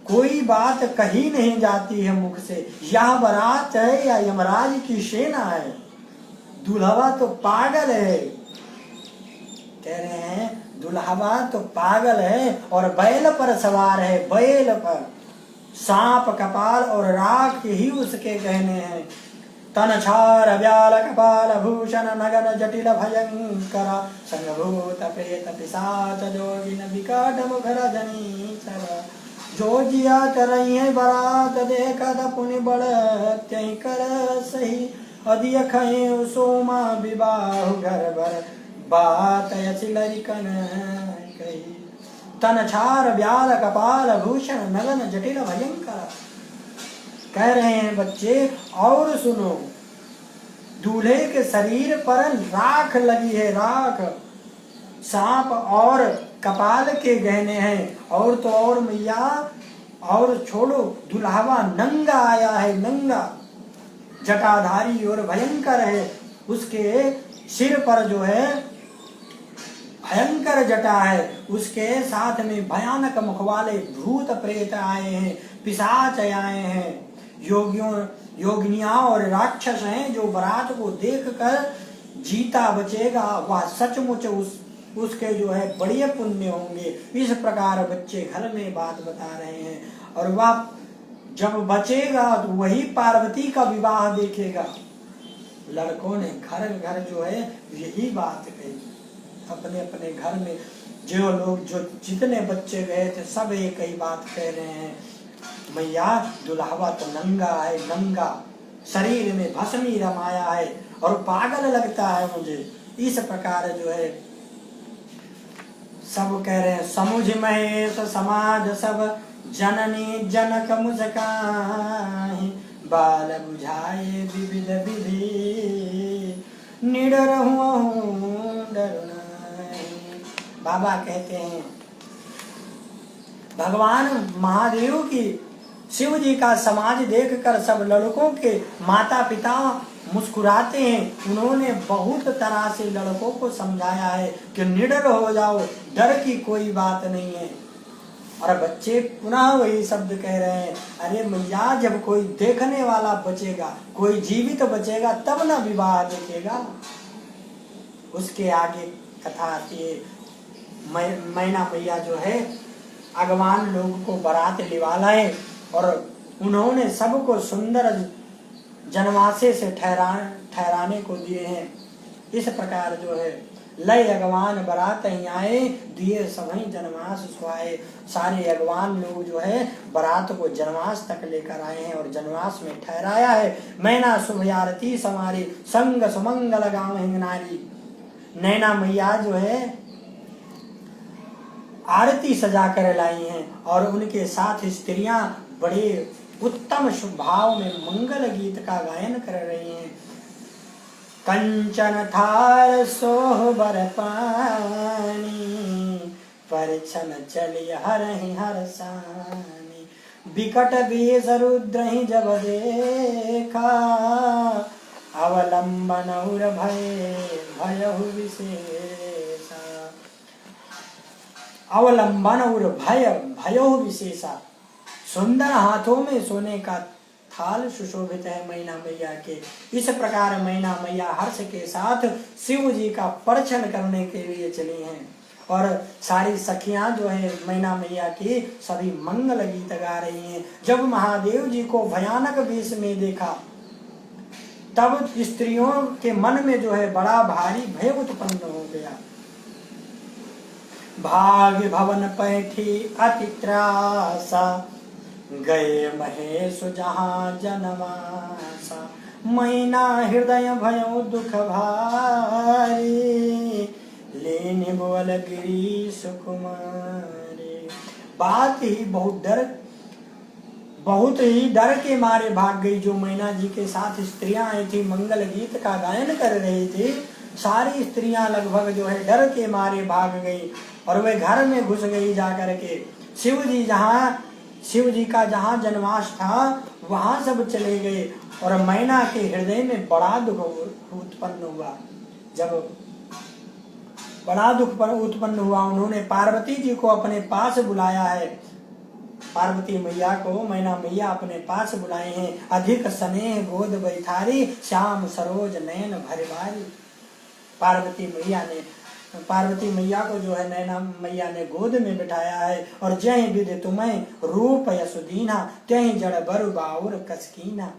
कोई बात कही नहीं जाती है मुख से। यह बारात है या यमराज की सेना है? दुल्हवा तो पागल है। कह रहे हैं दुल्हवा तो पागल है और बैल पर सवार है, बैल पर सांप कपाल और राख ही उसके गहने हैं। तन छार ब्याल कपाल भूषण नगन जटिल भयंकर, संभूत प्रेत पिशाच जोगिन विकट मुख रजनी चर। जो जिया तरई है बरात देखत पुनि बड़ त्यहि कर सही, अधिक सोमा विवाह घर भर, बात लरिकन कही। तन छार ब्याल कपाल भूषण नगन जटिल भयंकर। कह रहे हैं बच्चे और सुनो, दूल्हे के शरीर पर राख लगी है, राख, सांप और कपाल के गहने हैं। और तो और मैया, और छोड़ो, दुल्हावा नंगा आया है, नंगा, जटाधारी और भयंकर है। उसके सिर पर जो है भयंकर जटा है, उसके साथ में भयानक मुख वाले भूत प्रेत आए हैं, पिशाच आए हैं, योगिनियां और राक्षस हैं। जो बारात को देखकर जीता बचेगा वह सचमुच उसके जो है बड़े पुण्य होंगे। इस प्रकार बच्चे घर में बात बता रहे हैं। और वह जब बचेगा तो वही पार्वती का विवाह देखेगा। लड़कों ने घर घर जो है यही बात कही, अपने अपने घर में जो लोग, जो जितने बच्चे गए थे सब एक ही बात कह रहे हैं, मैया दुल्हावा तो नंगा है, नंगा, शरीर में भस्मी रमाया है और पागल लगता है मुझे। इस प्रकार जो है सब कह रहे हैं। समुझ महेश समाज सब, जननी जनक मुझकाहि, बाल बुझाए विविध विधि, निडर हुआ डर नहीं। बाबा कहते हैं भगवान महादेव की, शिव जी का समाज देखकर सब लड़कों के माता पिता मुस्कुराते हैं। उन्होंने बहुत तरह से लड़कों को समझाया है कि निडर हो जाओ, डर की कोई बात नहीं है। और बच्चे पुनः वही शब्द कह रहे हैं, अरे मैया जब कोई देखने वाला बचेगा, कोई जीवित बचेगा तब ना विवाह देखेगा। उसके आगे कथा आती है, मैना मैया जो है अगवान लोग को बारात लिवा लाए और उन्होंने सबको सुंदर जनवासे से ठहराने को दिए हैं। इस प्रकार जो है लय अगवान बारात आए, दिए सभी जनवास सुहाए। सारे अगवान लोग जो है बारात को जनवास तक लेकर आए हैं और जनवास में ठहराया है। मैना शुभ आरती समारी, संग सुमंगल गाँव हिंगनारी। नैना मैया जो है आरती सजा कर लाई हैं और उनके साथ स्त्रियां बड़े उत्तम स्वभाव में मंगल गीत का गायन कर रही हैं। कंचन थार सोहबर पानी, परछन चली हरहि हरसानी। बिकट बेस रुद्र ही जब देखा, अवलंबन उर भयहु विशेषा। अवलंबन और भयहु विशेषा। सुंदर हाथों में सोने का थाल सुशोभित है मैना मैया के। इस प्रकार मैना मैया हर्ष के साथ शिव जी का परछन करने के लिए चली हैं और सारी सखियां जो है मैना मैया की सभी मंगल गीत गा रही हैं। जब महादेव जी को भयानक वेश में देखा तब स्त्रियों के मन में जो है बड़ा भारी भय उत्पन्न हो गया। भाग्य भवन पैठी अति त्रासा, गए महेश जहाँ जनवासा। मैना हृदय भयो दुख भारी, लेने बोल गिरी सुकुमारी। बहुत ही डर के मारे भाग गई। जो मैना जी के साथ स्त्रियां आई थी, मंगल गीत का गायन कर रही थी, सारी स्त्रियां लगभग जो है डर के मारे भाग गई और वे घर में घुस गई जाकर के। शिव जी का जहाँ जनवास था वहां सब चले गए और मैना के हृदय में बड़ा दुख उत्पन्न हुआ। जब बड़ा दुख उत्पन्न हुआ, उन्होंने पार्वती जी को अपने पास बुलाया है। पार्वती मैया को मैना मैया अपने पास बुलाए हैं। अधिक स्नेह गोद बैठारी, श्याम सरोज नयन भरवारी। पार्वती मैया को जो है नैना मैया ने गोद में बिठाया है और जय विधि तुम्हें रूप यशुदीना, त्यही जड़ बरु बाउर कसकीना।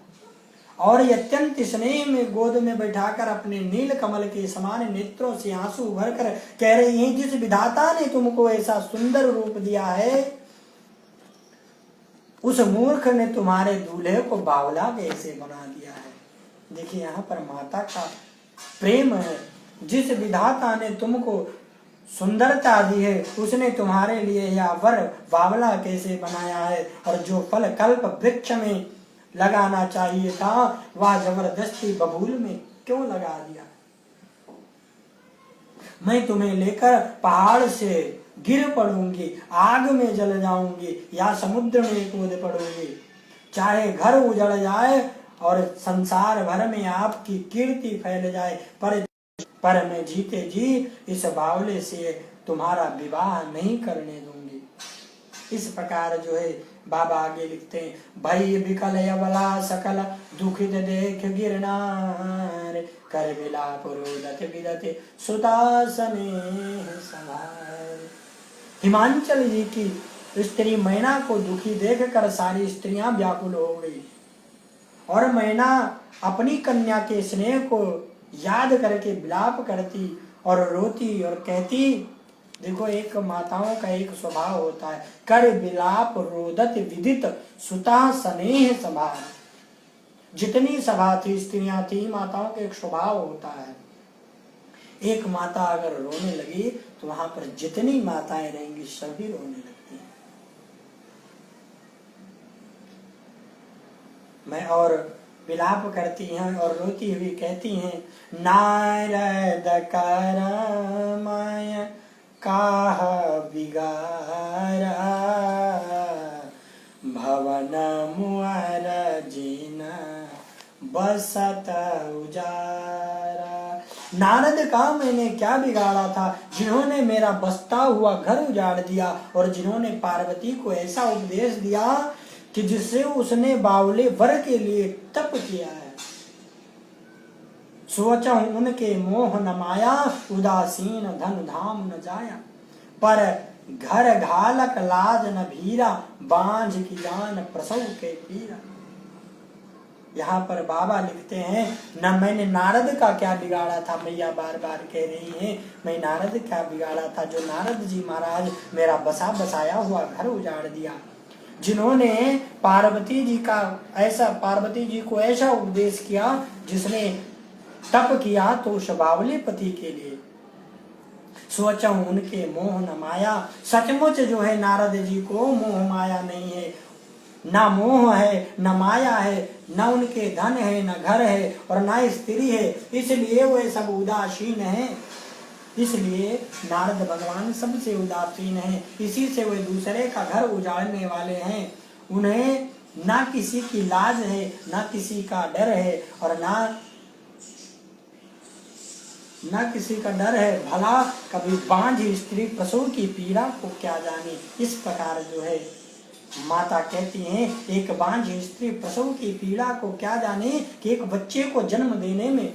और अत्यंत स्नेह में गोद में बैठाकर अपने नील कमल के समान नेत्रों से आंसू भरकर कह रही हैं, जिस विधाता ने तुमको ऐसा सुंदर रूप दिया है, उस मूर्ख ने तुम्हारे दूल्हे को बावला कैसे बना दिया है। देखिए यहाँ पर माता का प्रेम है। जिस विधाता ने तुमको सुंदरता दी है, उसने तुम्हारे लिए यह वर बावला कैसे बनाया है। और जो फल कल्प वृक्ष में लगाना चाहिए था, वह जबरदस्ती बबूल में क्यों लगा दिया। मैं तुम्हें लेकर पहाड़ से गिर पड़ूंगी, आग में जल जाऊंगी या समुद्र में कूद पड़ूंगी, चाहे घर उजड़ जाए और संसार भर में आपकी कीर्ति फैल जाए, पर मैं जीते जी इस बावले से तुम्हारा विवाह नहीं करने दूंगी। इस प्रकार जो है बाबा आगे लिखते हैं, भई विकल अबला सकल दुखित देख गिरनार, कर विलाप रोदत विदते सुदासने संभार। हिमांचल जी की स्त्री मैना को दुखी देखकर सारी स्त्रियां व्याकुल हो गई और मैना अपनी कन्या के स्नेह को याद करके विलाप करती और रोती और कहती। देखो, एक माताओं का एक स्वभाव होता है, कर विलाप रोदत विदित सुता स्नेह सभा। जितनी सभा थी, स्त्रियां थी, माताओं का एक स्वभाव होता है। एक माता अगर रोने लगी तो वहां पर जितनी माताएं रहेंगी सभी रोने लगती हैं। मैं और विलाप करती हैं और रोती हुई कहती हैं, नारद करमाय काह बिगारा, भवन मुअर जिन बसत उजारा। नारद का मैंने क्या बिगाड़ा था, जिन्होंने मेरा बसता हुआ घर उजाड़ दिया और जिन्होंने पार्वती को ऐसा उपदेश दिया कि जिससे उसने बावले वर के लिए तप किया है। सोचा उनके मोह न माया, उदासीन धन धाम न जाया। पर घर घालक लाज न भीरा, बांझ की जान प्रसव के पीरा। यहाँ पर बाबा लिखते हैं, न मैंने नारद का क्या बिगाड़ा था, मैया बार बार कह रही हैं, मैं नारद क्या बिगाड़ा था, जो नारद जी महाराज मेरा बसाया हुआ घर उजाड़ दिया। जिन्होंने पार्वती जी को ऐसा उपदेश किया जिसने तप किया तो उस बावले पति के लिए। सोचा उनके मोह न माया, सचमुच जो है नारद जी को मोह माया नहीं है, ना मोह है न माया है, न उनके धन है न घर है और न स्त्री है, इसलिए वे सब उदासीन है। इसलिए नारद भगवान सबसे उदासीन है, इसी से वे दूसरे का घर उजाड़ने वाले हैं। उन्हें ना किसी की लाज है, ना किसी का डर है और ना किसी का डर है। भला कभी बांझ स्त्री प्रसव की पीड़ा को क्या जाने। इस प्रकार जो है माता कहती हैं, एक बांझ स्त्री प्रसव की पीड़ा को क्या जाने कि एक बच्चे को जन्म देने में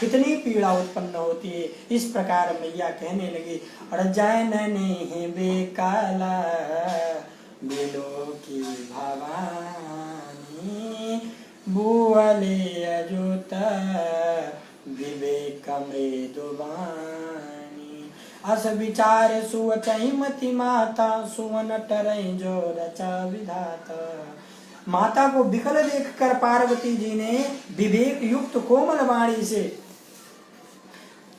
कितनी पीड़ा उत्पन्न होती है। इस प्रकार मैया कहने लगी, और जननी बेकाला बिलो की भवानी, बुअले अजुत विवेक मृदुबानी। अस विचार सुवचहि मति माता, सुवन टरई जो रचा विधाता। माता को विकल देखकर पार्वती जी ने विवेक युक्त कोमल वाणी से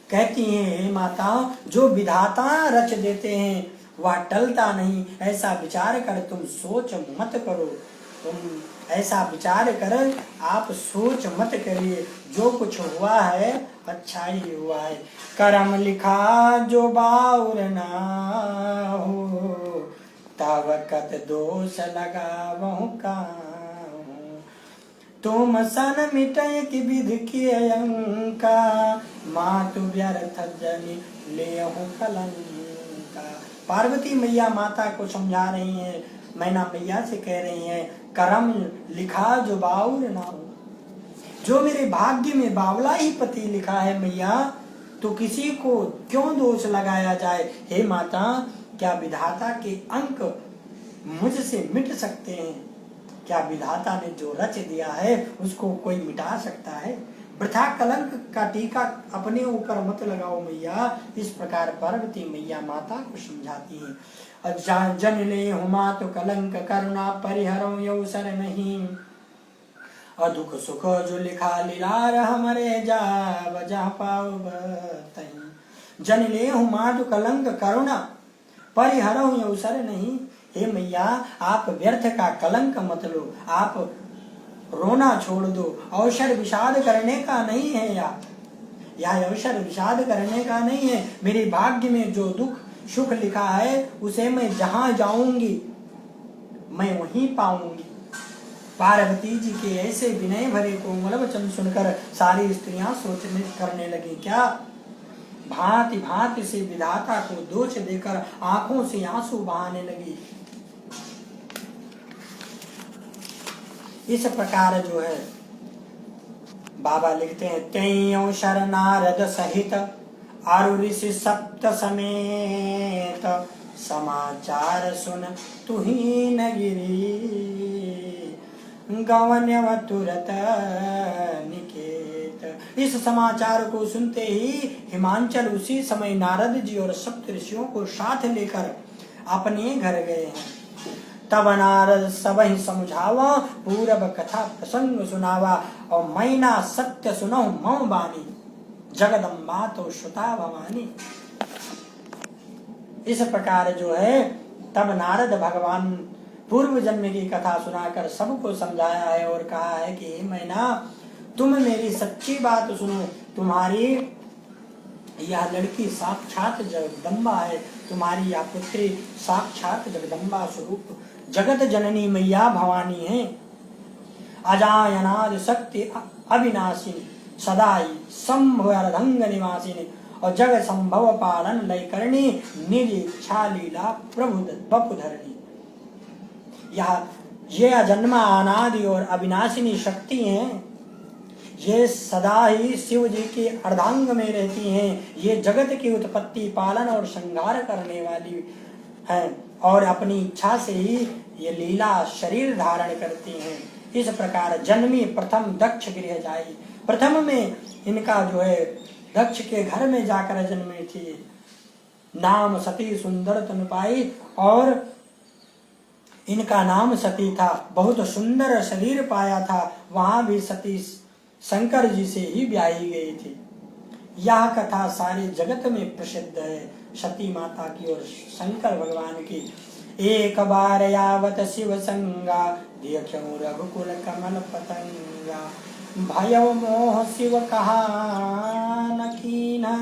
कहती हैं, हे माता, जो विधाता रच देते हैं वह टलता नहीं, ऐसा विचार कर तुम सोच मत करो। तुम ऐसा विचार कर आप सोच मत करिए, जो कुछ हुआ है अच्छा ही हुआ है। करम लिखा जो बाउर ना हो, तब कत दोष लगावहु काहू। तुम सन मिटय की विधि की अंका, मातु व्यर्थ जनि लेहु कलंका। पार्वती मैया माता को समझा रही हैं, मैना मैया से कह रही हैं, करम लिखा जो बाउर ना हो, जो मेरे भाग्य में बावला ही पति लिखा है मैया, तो किसी को क्यों दोष लगाया जाए। हे माता, क्या विधाता के अंक मुझसे मिट सकते हैं? क्या विधाता ने जो रच दिया है उसको कोई मिटा सकता है? वृथा कलंक का टीका अपने ऊपर मत लगाओ मैया। इस प्रकार पार्वती मैया माता को समझाती है। जन ले हुमा तो कलंक करुणा परिहरो यो सर नहीं, दुख सुख जो लिखा लीलार हमरे जा वजह पाओ बताई। जन ले हुमा तो कलंक करुणा परिहरो यो सर नहीं। हे मैया, आप व्यर्थ का कलंक मत लो, आप रोना छोड़ दो। अवसर विषाद करने का नहीं है, यह अवसर विषाद करने का नहीं है। मेरे भाग्य में जो दुख सुख लिखा है उसे मैं जहां जाऊंगी मैं वहीं पाऊंगी। पार्वती जी के ऐसे विनय भरे कोमल वचन सुनकर सारी स्त्रियां सोचने करने लगी, क्या भांति भांति से विधाता को दोष देकर आंखों से आंसू बहाने लगी। इस प्रकार जो है बाबा लिखते हैं, तेयों शर नारद सहित अरु ऋषि सप्त समेत, समाचार सुन तुही न गिरी, गवन्यव तुरत निकेत। इस समाचार को सुनते ही हिमांचल उसी समय नारद जी और सप्त ऋषियों को साथ लेकर अपने घर गए हैं। तब नारद सब ही समझावा, पूरब कथा प्रसंग सुनावा, और मैना सत्य सुनो मऊ बानी, जगदम्बा तो श्रुता भवानी। इस प्रकार जो है तब नारद भगवान पूर्व जन्म की कथा सुनाकर सबको समझाया है और कहा है कि मैना, तुम मेरी सच्ची बात सुनो, तुम्हारी यह लड़की साक्षात जगदम्बा है, तुम्हारी यह पुत्री साक्षात जगदम्बा स्वरूप जगत जननी मैया भवानी है। अजायनाद शक्ति अविनाशिनी, सदा ही संभव अर्धंग निवासिनी और जग संभव पालन लय करनी निज इच्छा लीला प्रभु बपुधरणी। यह ये अजन्मा अनादि और अविनाशिनी शक्ति हैं, ये सदा ही शिव जी के अर्धांग में रहती हैं। ये जगत की उत्पत्ति पालन और संहार करने वाली हैं और अपनी इच्छा से ही ये लीला शरीर धारण करती हैं। इस प्रकार जन्मी प्रथम दक्ष गृह जाई। प्रथम में इनका जो है दक्ष के घर में जाकर जन्मी थी। नाम सती सुंदर तन पाई और इनका नाम सती था। बहुत सुंदर शरीर पाया था। वहां भी सती शंकर जी से ही ब्याही गई थी। यह कथा सारे जगत में प्रसिद्ध है सती माता की और शंकर भगवान की। एक बार यावत शिव संगा देखो रघुकुल कमल पतंगा। भय मोह शिव कहा न कीना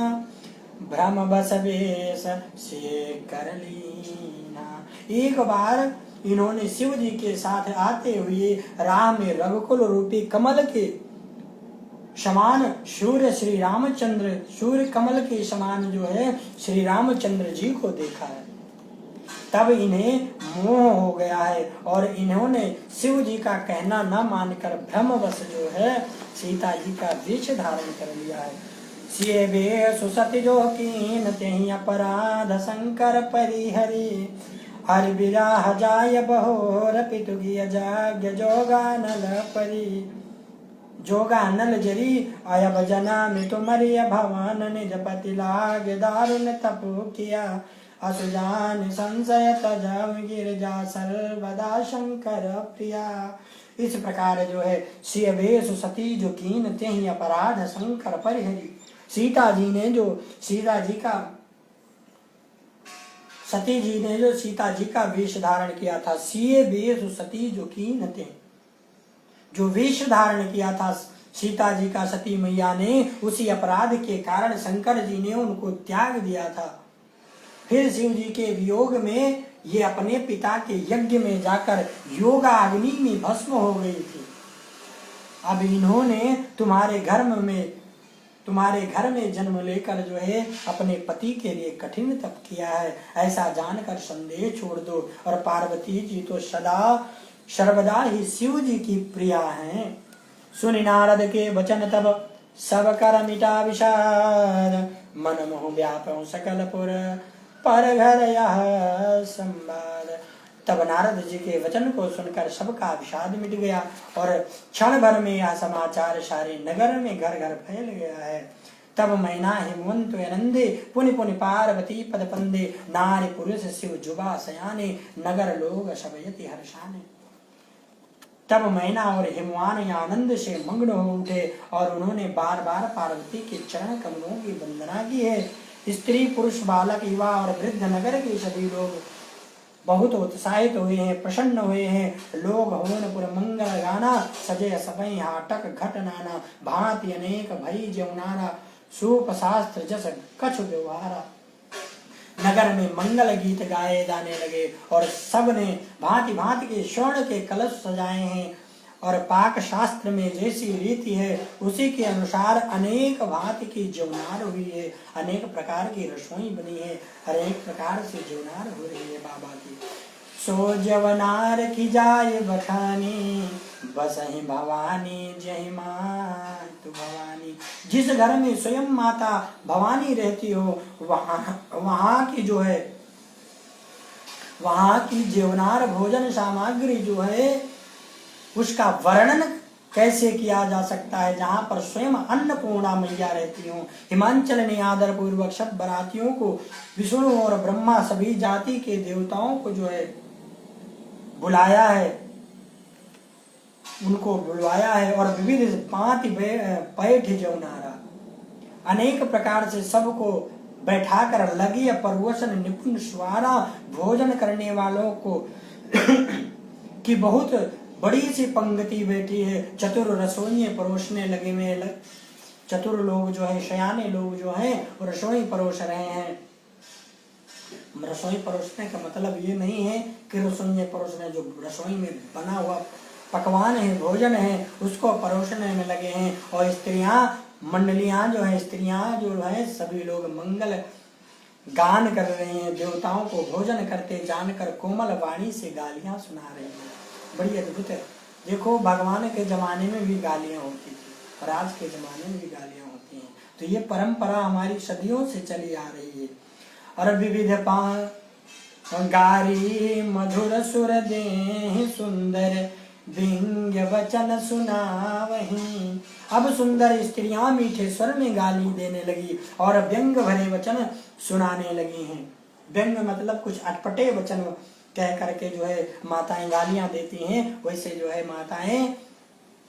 भ्रम बस वेश से कर लीना। एक बार इन्होंने शिव जी के साथ आते हुए राह में रघुकुल रूपी कमल के समान सूर्य श्री रामचंद्र सूर्य कमल के समान जो है श्री रामचंद्र जी को देखा है। तब इन्हें मोह हो गया है और इन्होंने शिव जी का कहना न मानकर भ्रमवश जो है सीता जी का वेश धारण कर लिया है। सिए वेश सती जो कीन तेहि अपराध शंकर परिहरी। हरि विराह जाय बहोर पितु गिय जाग्य जोगानल परी। जोगानल जरी अयब जना में तुमरिय भवन निज पति लाग दारुण तपु किया। असुजान संशय तजव गिरजा सर्वदा शंकर प्रिया। इस प्रकार जो है सियवेश सती जो कीन तेहि अपराध शंकर परिहरी। सीता जी ने जो सीता जी का वेश धारण किया था। सिए वेश सती जो कीन थे, जो वेश धारण किया था सीता जी का सती मैया ने, उसी अपराध के कारण शंकर जी ने उनको त्याग दिया था। फिर शिव जी के वियोग में ये अपने पिता के यज्ञ में जाकर योगा अग्नि में भस्म हो गई थी। अब इन्होंने तुम्हारे घर में जन्म लेकर जो है अपने पति के लिए कठिन तप किया है, ऐसा जानकर संदेह छोड़ दो। और पार्वती जी तो सदा सर्वदा ही शिव जी की प्रिया हैं। सुनि नारद के वचन तब सब कर मिटा विषाद। मन मोह व्यापौ सकलपुर पर घर यह संवाद। तब नारद जी के वचन को सुनकर सबका विषाद मिट गया और क्षण भर में यह समाचार सारे नगर में घर घर फैल गया है। तब मैना हिमवंत आनंदे पुनि पुनि पार्वती पद पंदे। नारी पुरुष शिव जुबा सयाने नगर लोग सब यति हर्षाने। तब मैना और हिमवान आनंद से मग्न हो उठे और उन्होंने बार बार पार्वती के चरण कमलों की वंदना की है। स्त्री पुरुष बालक युवा और वृद्ध नगर के सभी लोग बहुत उत्साहित हुए हैं, प्रसन्न हुए हैं। लोग हवन पुर मंगल गाना सजे सबई हाटक घट नाना। भांति अनेक भई जमुनारा सूप शास्त्र जस कछु व्यवहारा। नगर में मंगल गीत गाए जाने लगे और सब ने भांति भांति के स्वर्ण के कलश सजाए हैं और पाक शास्त्र में जैसी रीति है उसी के अनुसार अनेक भांति की जौनार हुई है। अनेक प्रकार की रसोई बनी है, अनेक प्रकार से जौनार हो रही है बाबा की। सो जवनार की जाय बखानी बसहि भवानी जय मातु भवानी। जिस घर में स्वयं माता भवानी रहती हो वहाँ की जो है वहाँ की जेवनार भोजन सामग्री जो है उसका वर्णन कैसे किया जा सकता है। जहाँ पर स्वयं अन्नपूर्णा मैया रहती हूँ। हिमांचल ने आदर पूर्वक सब बरातियों को विष्णु और ब्रह्मा सभी जाति के देवताओं को जो है बुलाया है, उनको बुलवाया है और विविध पांति पैठ जौनारा अनेक प्रकार से सबको बैठाकर लगी परवशन निपुण स्वारा भोजन करने वालों को की बहुत बड़ी सी पंक्ति बैठी है। चतुर रसोई परोसने लगे में चतुर लोग जो है शयाने लोग जो है वो रसोई परोस रहे हैं। रसोई परोसने का मतलब ये नहीं है कि रसोई परोसने, जो रसोई में बना हुआ पकवान है भोजन है उसको परोसने में लगे हैं। और स्त्रियां मंडलियां जो है, स्त्रियां जो है, सभी लोग मंगल गान कर रहे हैं, देवताओं को भोजन करते जानकर कोमल वाणी से गालियां सुना रहे हैं। बड़ी अद्भुत है। देखो भगवान के जमाने में भी गालियां होती थी और आज के जमाने में भी गालियां होती हैं। तो ये परंपरा हमारी सदियों से चली आ रही है। और विविध गारी मधुर सुर देहि सुंदर व्यंग्य वचन सुनावहीं। अब सुंदर स्त्रियां मीठे स्वर में गाली देने लगी और व्यंग भरे वचन सुनाने लगी हैं। व्यंग मतलब कुछ अटपटे वचन कह करके जो है माताएं गालियां देती हैं, वैसे जो है माताएं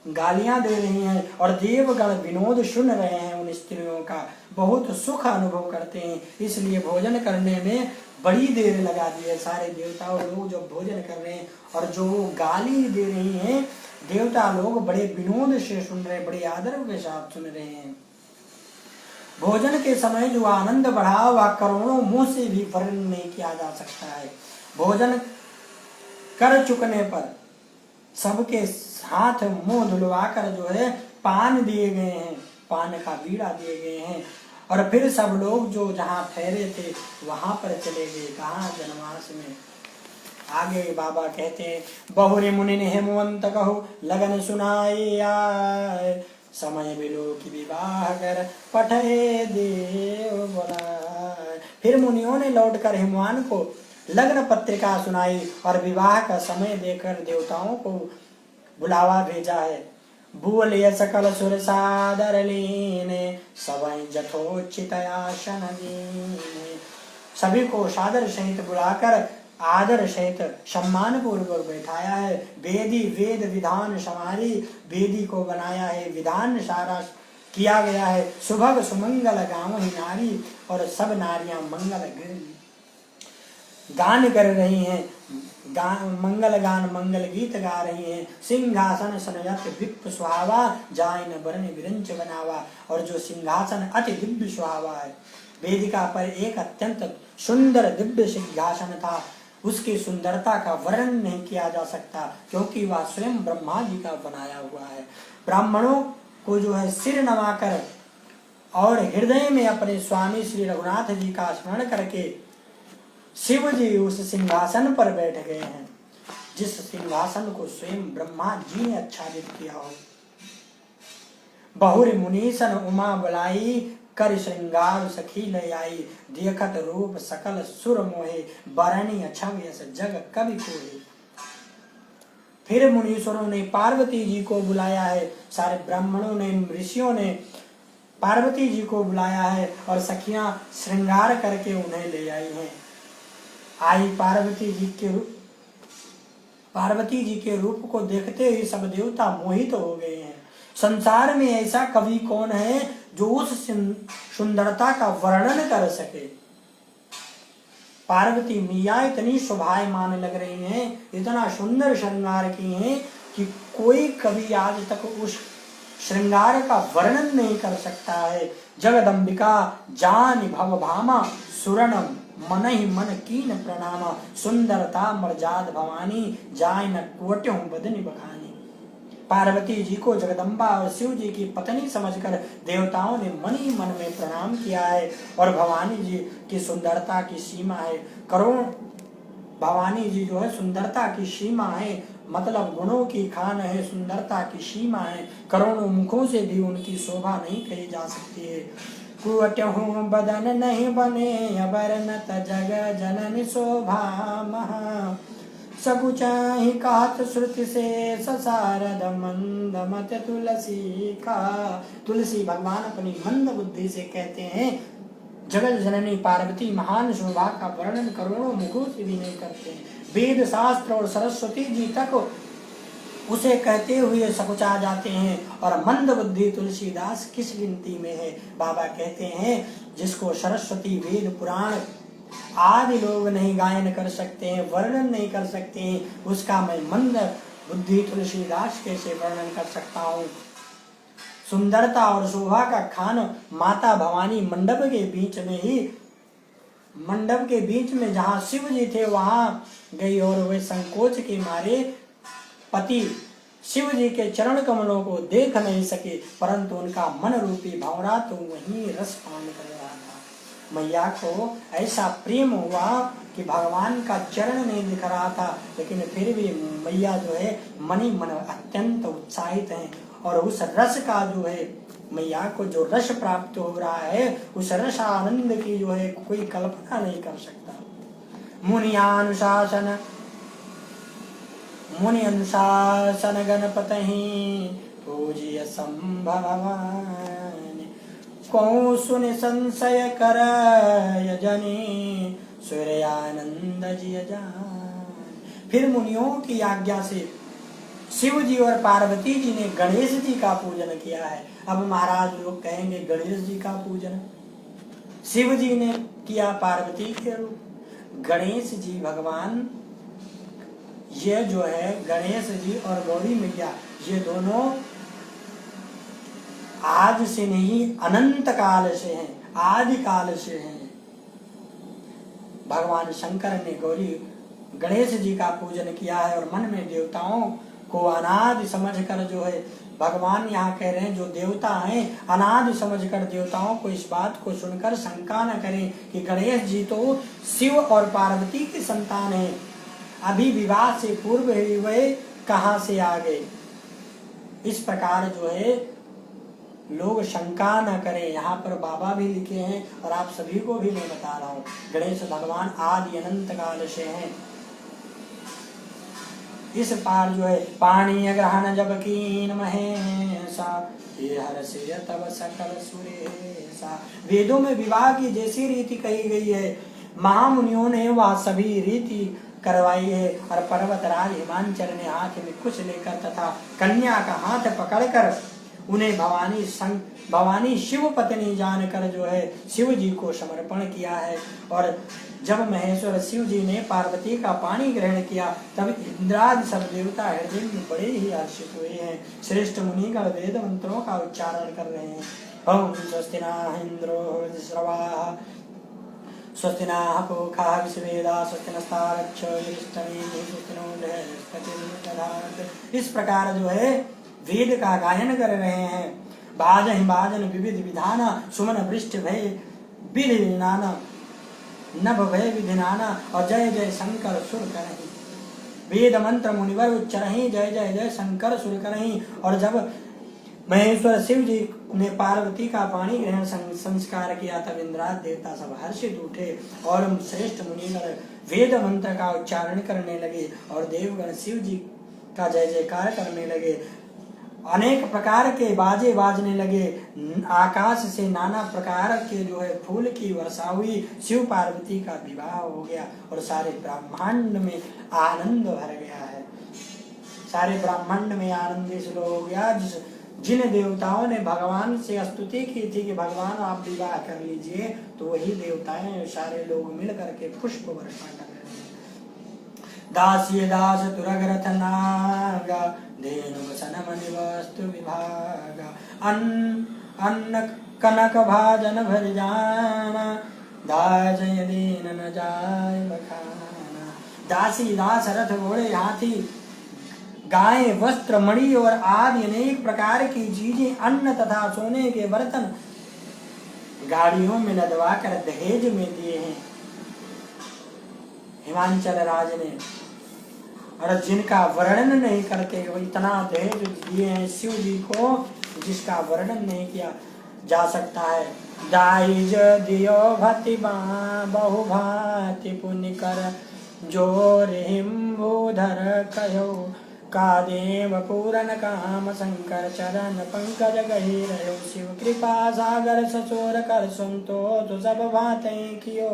गालियां दे रही हैं और देवगण विनोद सुन रहे हैं। उन स्त्रियों का बहुत सुख अनुभव करते हैं, इसलिए भोजन करने में बड़ी देर लगा दी है। सारे देवता लोग जो भोजन कर रहे हैं और जो गाली दे रही हैं, देवता लोग बड़े विनोद से सुन रहे हैं, बड़े आदर के साथ सुन रहे हैं। भोजन के समय जो आनंद बढ़ा वह करोड़ों मुंह से भी वर्णन नहीं किया जा सकता है। भोजन कर चुकने पर सबके हाथ मुंह धुलवाकर जो है पान दिए गए हैं, पान का बीड़ा दिए गए हैं और फिर सब लोग जो जहाँ ठहरे थे वहां पर चले गए। कहाँ? जनवास में। आगे बाबा कहते हैं, बहुरे मुनि ने हेमवंत कहो लगन सुनाए आए, समय बिलो की विवाह कर पठे देव बुलाए। फिर मुनियों ने लौटकर हिमवान को लग्न पत्रिका सुनाई और विवाह का समय देकर देवताओं को बुलावा भेजा है। बोले सकल सुर सादर लीने सवै जथोचित आसन दीने। सभी को सादर सहित बुलाकर आदर सहित सम्मान पूर्वक बैठाया है। वेदी वेद विधान समारी, वेदी को बनाया है, विधान सारा किया गया है। सुभग सुमंगल गाँव ही नारी, और सब नारियां मंगल गान कर रही हैं, मंगल गान मंगल गीत गा रही हैं। सिंहासन सनयत विप्र सुहावा, जाय न बरन विरंच बनावा। और जो सिंहासन अति दिव्य सुहावा है, वेदिका पर एक अत्यंत सुंदर दिव्य सिंहासन था, उसकी सुंदरता का वर्णन नहीं किया जा सकता, क्योंकि वह स्वयं ब्रह्मा जी का बनाया हुआ है। ब्राह्मणों को जो है सिर नवाकर और हृदय में अपने स्वामी श्री रघुनाथ जी का स्मरण करके शिव जी उस सिंहासन पर बैठ गए हैं, जिस सिंहासन को स्वयं ब्रह्मा जी ने आच्छादित किया हो। बहुर मुनीसन उमा बुलाई, कर श्रृंगार सखी ले आई। देखत रूप सकल सुर मोहे, बरनी अछम यस जग कवि कोहे। फिर मुनीश्वरों ने पार्वती जी को बुलाया है, सारे ब्राह्मणों ने ऋषियों ने पार्वती जी को बुलाया है और सखियां श्रृंगार करके उन्हें ले आई हैं। आई पार्वती जी के रूप को देखते ही सब देवता मोहित हो गए हैं। संसार में ऐसा कवि कौन है जो उस सुंदरता का वर्णन कर सके। पार्वती मैया इतनी शोभायमान लग रही हैं, इतना सुंदर श्रृंगार की हैं कि कोई कवि आज तक उस श्रृंगार का वर्णन नहीं कर सकता है। जगदम्बिका जानि भव भामा, सुरणम मन ही मन कीन प्रणामा। सुंदरता मर्जाद भवानी, जाय न कोट्यों बदनी बखानी। पार्वती जी को जगदम्बा और शिव जी की पत्नी समझकर देवताओं ने मन ही मन में प्रणाम किया है। और भवानी जी की सुंदरता की सीमा है करोड़। भवानी जी जो है सुंदरता की सीमा है, मतलब गुणों की खान है, सुंदरता की सीमा है। करोड़ों मुखों से भी उनकी शोभा नहीं कही जा सकती है। कुवटहु बदन नहीं बने, अबरनत जग जननी शोभा महा। सकुचाहि कहत श्रुति से, ससारद मंद मत तुलसी का। तुलसी भगवान अपनी मंद बुद्धि से कहते हैं, जगत जननी पार्वती महान शोभा का वर्णन करोड़ों मुखों से भी नहीं करते हैं। वेद शास्त्र और सरस्वती जी तक उसे कहते हुए सकुचा जाते हैं, और मंद बुद्धि तुलसीदास किस गिनती में है। बाबा कहते हैं, जिसको सरस्वती वेद पुराण आदि लोग नहीं गायन कर सकते हैं, वर्णन नहीं कर सकते हैं, उसका मैं मंद बुद्धि तुलसीदास कैसे वर्णन कर सकता हूँ। सुंदरता और शोभा का खान माता भवानी मंडप के बीच में जहाँ शिव जी थे वहां गई, और वे संकोच के मारे पति शिव जी के चरण कमलों को देख नहीं सके, परंतु उनका मन रूपी भंवरा तो वहीं रस पान कर रहा था। मैया को ऐसा प्रेम हुआ कि भगवान का चरण नहीं दिख रहा था, लेकिन फिर भी मैया जो है मन ही मन अत्यंत उत्साहित है। और उस रस का जो है मैया को जो रस प्राप्त हो रहा है, उस रस आनंद की जो है कोई कल्पना नहीं कर सकता। मुनि अनुशासन गणपति पूज्य संभवान, कौ सुनि संशय कर यजनी सूर्यानंद जिय जान। फिर मुनियों की आज्ञा से शिव जी और पार्वती जी ने गणेश जी का पूजन किया है। अब महाराज लोग कहेंगे गणेश जी का पूजन शिव जी ने किया पार्वती के रूप। गणेश जी भगवान, ये जो है गणेश जी और गौरी मैया, ये दोनों आज से नहीं अनंत काल से हैं, आदि काल से हैं। भगवान शंकर ने गणेश जी का पूजन किया है और मन में देवताओं को अनादि समझकर जो है भगवान यहाँ कह रहे हैं जो देवता हैं अनादि समझकर देवताओं को इस बात को सुनकर शंका न करें कि गणेश जी तो शिव और पार्वती के संतान हैं, अभी विवाह से पूर्व ही वे कहाँ से आ गए। इस प्रकार जो है लोग शंका न करें। यहाँ पर बाबा भी लिखे हैं और आप सभी को भी मैं बता रहा हूँ, गणेश भगवान आदि अनंत काल से हैं। इस पार जो है पानी ग्रहण जब कीन महेशा, हर्षय तब सकल सुरेशा। वेदों में विवाह की जैसी रीति कही गई है, महामुनियों ने वह सभी रीति करवाई है। और पर्वतराज हिमांचल ने हाथ में कुछ लेकर तथा कन्या का हाथ पकड़कर उन्हें भवानी शिव पत्नी जानकर जो है शिव जी को समर्पण किया है। और जब महेश्वर शिव जी ने पार्वती का पानी ग्रहण किया तब इंद्रादि सब देवता हृदय में बड़े ही हर्षित हुए हैं। श्रेष्ठ मुनिगण वेद मंत्रों का उच्चारण कर रहे हैं। ओम स्वस्ति नः इंद्रो श्रवाः, स्वस्ति नः पूषा विश्ववेदाः, स्वस्ति नस्तारक्षो यजस्थानेमिः, स्वस्ति नो बृहस्पतिर्दधातु। इस प्रकार जो है वेद का गायन कर रहे हैं। बाजन विविध विधाना, सुमन वृष्टि भय विधि नाना, नभ भय विधि नाना, और जय जय शंकर सुर करहि। वेद मंत्र मुनिवर उच्चरहि, जय जय जय शंकर सुर करहि। और जब महेश्वर शिव जी ने पार्वती का पानी ग्रहण संस्कार किया तब इंद्रादि देवता सब हर्षित उठे और श्रेष्ठ मुनिगण वेद मंत्र का उच्चारण करने लगे और देवगण शिव जी का जय जयकार करने लगे। अनेक प्रकार के बाजे बाजने लगे, आकाश से नाना प्रकार के जो है फूल की वर्षा हुई, शिव पार्वती का विवाह हो गया और सारे ब्रह्मांड में आनंद भर गया है। सारे ब्रह्मांड में आनंद इसलिए हो गया जिन देवताओं ने भगवान से स्तुति की थी कि भगवान आप विवाह कर लीजिए, तो वही देवताएं सारे लोग मिल करके पुष्प वर्षा कर रहे हैं। दास्य दास तुरगरथ नागा, धेनु सनमनि वस्तु विभागा, अन्न कनक भाजन भर जाना, दास दीन न जाय बखाना। दासी दास रथ घोड़े हाथी गाय वस्त्र मणि और आदि अनेक प्रकार की चीजें, अन्न तथा सोने के बर्तन गाड़ियों में लदवा कर दहेज में दिए हैं हिमांचल राज ने। और जिनका वर्णन नहीं करते, वो इतना दहेज दिए हैं शिव जी को जिसका वर्णन नहीं किया जा सकता है। दाइज दियो भति बहु भाति पुण्य कर, जोर हिम्बूधर कहो, का देव पूरन काम शंकर चरण पंकज गहिरयो। शिव कृपा सागर सचोर कर संतोष सब बातें कियो,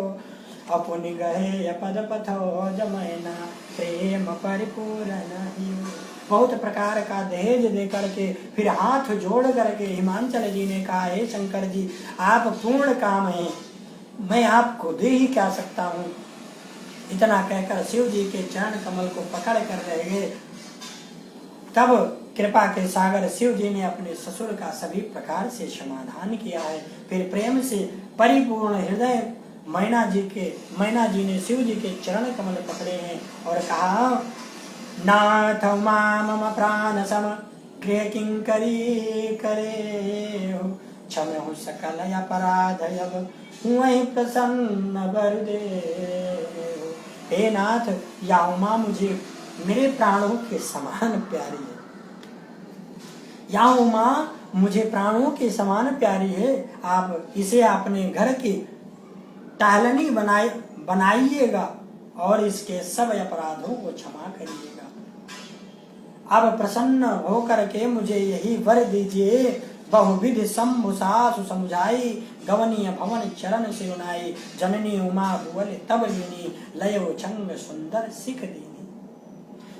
अपुनि गहे पद पथो जमैना प्रेम परिपूर्ण हियो। बहुत प्रकार का दहेज दे करके फिर हाथ जोड़ करके हिमांचल जी ने कहा, हे शंकर जी आप पूर्ण काम हैं, मैं आपको दे ही क्या सकता हूँ। इतना कहकर शिव जी के चरण कमल को पकड़ कर रह गए। तब कृपा के सागर शिव जी ने अपने ससुर का सभी प्रकार से समाधान किया है। फिर प्रेम से परिपूर्ण हृदय मैना जी ने शिव जी के चरण कमल पकड़े हैं और कहा, नाथ मम प्राण सम गृह किंकरी करे हो, क्षम हो सकल अपराध अब हुए प्रसन्न बरदे हो। हे नाथ, या उमा मुझे मेरे प्राणों के समान प्यारी है। या उमा मुझे प्राणों के समान प्यारी है, आप इसे अपने घर की टहलनी बनाइएगा और इसके सब अपराधों को क्षमा करिएगा। अब प्रसन्न होकर के मुझे यही वर दीजिए, बहुविध शंभुसासु समुझाई, गवनीय भवन चरण सिरुनाई, जननी उमा भुवल तब लीनी, लयो छंग सुंदर सिख दीनी।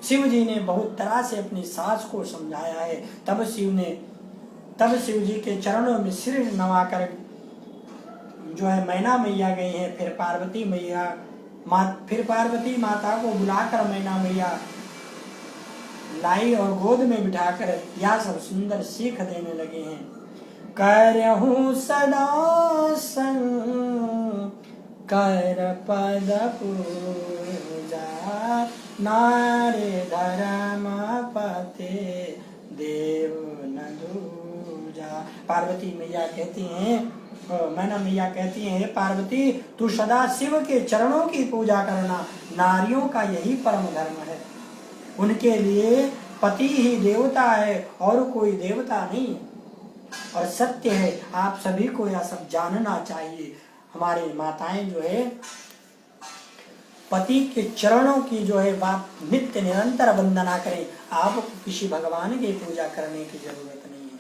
शिव जी ने बहुत तरह से अपनी सास को समझाया है। तब शिव जी के चरणों में सिर नवाकर जो है मैना मैया गई है। फिर पार्वती माता को बुलाकर मैना मैया लाई और गोद में बिठाकर यह सब सुंदर सीख देने लगे हैं। करहूं सदा कर पद पूजा, नारे धर्म पते देव न दूजा। पार्वती मैया कहती हैं, मैना मैया कहती हैं, पार्वती तू सदा शिव के चरणों की पूजा करना, नारियों का यही परम धर्म है। उनके लिए पति ही देवता है और कोई देवता नहीं है। और सत्य है, आप सभी को यह सब जानना चाहिए। हमारी माताएं जो है पति के चरणों की जो है बात नित्य निरंतर वंदना करें। आपको किसी भगवान की पूजा करने की जरूरत नहीं है।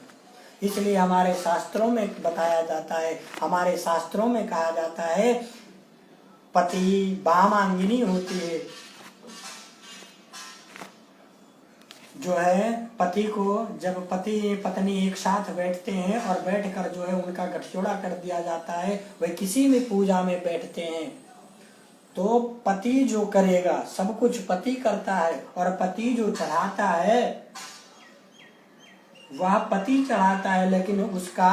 इसलिए हमारे शास्त्रों में बताया जाता है, हमारे शास्त्रों में कहा जाता है, पति वामांगिनी होती है, जो है पति को जब पति पत्नी एक साथ बैठते हैं और बैठकर जो है उनका गठजोड़ा कर दिया जाता है, वह किसी भी पूजा में बैठते हैं तो पति जो करेगा सब कुछ पति करता है, और पति जो चढ़ाता है वह पति चढ़ाता है, लेकिन उसका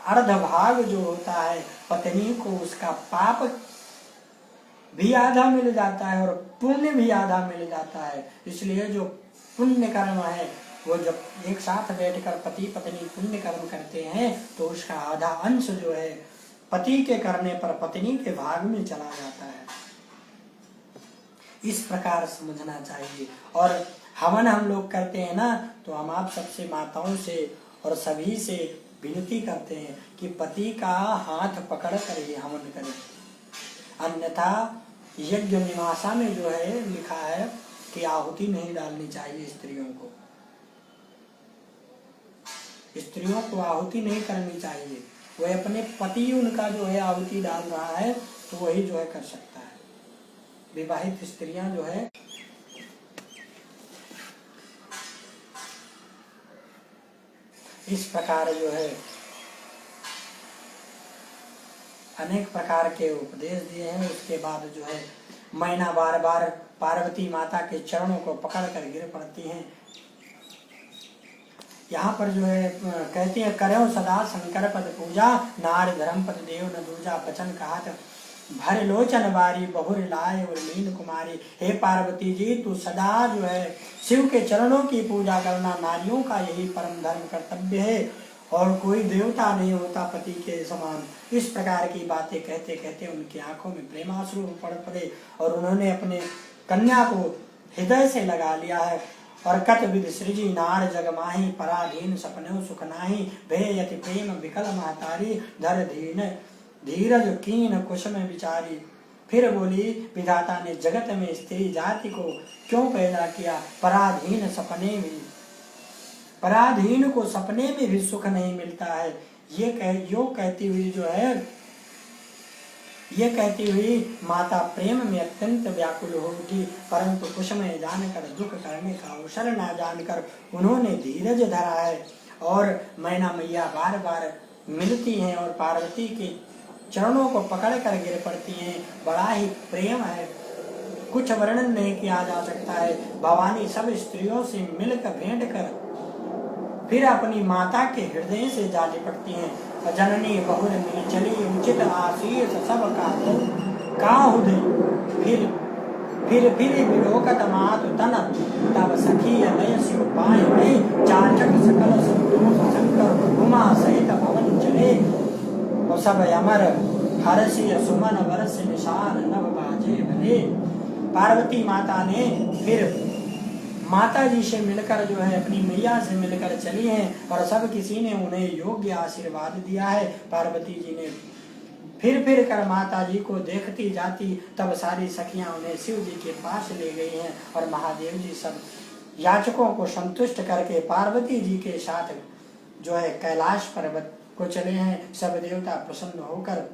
अर्ध भाग जो होता है पत्नी को उसका पाप भी आधा मिल जाता है और पुण्य भी आधा मिल जाता है। इसलिए जो पुण्य कर्म है वो जब एक साथ बैठकर पति पत्नी पुण्य कर्म करते हैं तो उसका आधा अंश जो है पति के करने पर पत्नी के भाग में चला जाता है। इस प्रकार समझना चाहिए। और हवन हम लोग करते हैं ना, तो हम आप सबसे माताओं से और सभी से विनती करते हैं कि पति का हाथ पकड़ कर ये हवन करें। अन्यथा यज्ञ निवासा में जो है लिखा है कि आहुति नहीं डालनी चाहिए स्त्रियों को। स्त्रियों को आहुति नहीं करनी चाहिए। वह अपने पति उनका जो है आहुति डाल रहा है तो वही जो है कर सकता है। विवाहित स्त्रियां जो है इस प्रकार जो है अनेक प्रकार के उपदेश दिए हैं। उसके बाद जो है मैना बार बार पार्वती माता के चरणों को पकड़ कर गिर पड़ती हैं। यहाँ पर जो है कहती है, करो सदा शंकर पद पूजा, नार धर्म पद देव न दूजा। बचन कहा भर लोचन बारी बहुर लाए और लीन कुमारी। हे पार्वती जी, तू सदा जो है शिव के चरणों की पूजा करना, नारियों का यही परम धर्म कर्तव्य है और कोई देवता नहीं होता पति के समान। इस प्रकार की बातें कहते कहते उनकी आंखों में प्रेमाश्रु पड़ पड़े और उन्होंने अपने कन्या को हृदय से लगा लिया है। और कत विधि सृजी नार जग माही, पराधीन सपने सुख नाही। भेयति प्रेम विकल महतारी, धर धीन धीरज कीन कुश में विचारी। फिर बोली, विधाता ने जगत में स्त्री जाति को क्यों पैदा किया? पराधीन को सपने में भी सुख नहीं मिलता है। ये कहती हुई जो है ये कहती हुई माता प्रेम में अत्यंत व्याकुल हो उठी, परंतु कुश में जानकर दुख करने का अवसर न जानकर उन्होंने धीरज धरा है। और मैना मैया बार बार मिलती हैं और पार्वती के चरणों को पकड़ कर गिर पड़ती हैं। बड़ा ही प्रेम है, कुछ वर्णन नहीं किया जा सकता है। भवानी सब स्त्रियों से मिलकर भेंट कर फिर अपनी माता के हृदय से जा लिपटती हैं। जननी बहुर मिल चली, उचित आशीष सब काहू दे। फिर फिर विलोकत मातु तन तब सखी लय शिव पाय में जाचक सकल संतोष शंकर उमा सहित भवन चले। और सब अमर हर्षि सुमन वर्ष निशान नव बाजे भले। पार्वती माता ने फिर माता जी से मिलकर जो है अपनी मैया से मिलकर चली हैं और सब किसी ने उन्हें योग्य आशीर्वाद दिया है। पार्वती जी ने फिर कर माता जी को देखती जाती, तब सारी सखियां उन्हें शिव जी के पास ले गई हैं और महादेव जी सब याचकों को संतुष्ट करके पार्वती जी के साथ जो है कैलाश पर्वत को चले हैं। सब देवता प्रसन्न होकर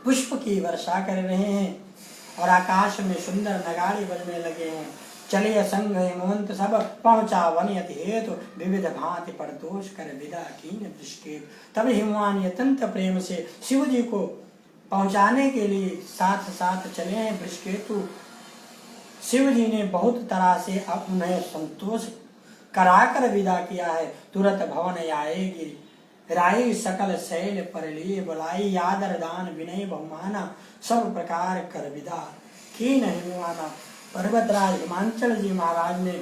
पुष्प की वर्षा कर रहे हैं और आकाश में सुंदर नगाड़े बजने लगे हैं। चलिए संग हेमंत सब पहुंचा वन यति हेतु विविध भांति परतोष कर विदा कीन दृष्टि। तब हिमवान अत्यंत प्रेम से शिव जी को पहुंचाने के लिए साथ साथ चले हैं। वृषकेतु शिव जी ने बहुत तरह से अब उन्हें संतोष कराकर विदा किया है। तुरंत भवन आएगी राई सकल शैल पर लिए बुलाई आदर दान विनय बहुमाना सब प्रकार कर विदा कीन हिमवाना। पर्वतराज हिमांचल जी महाराज ने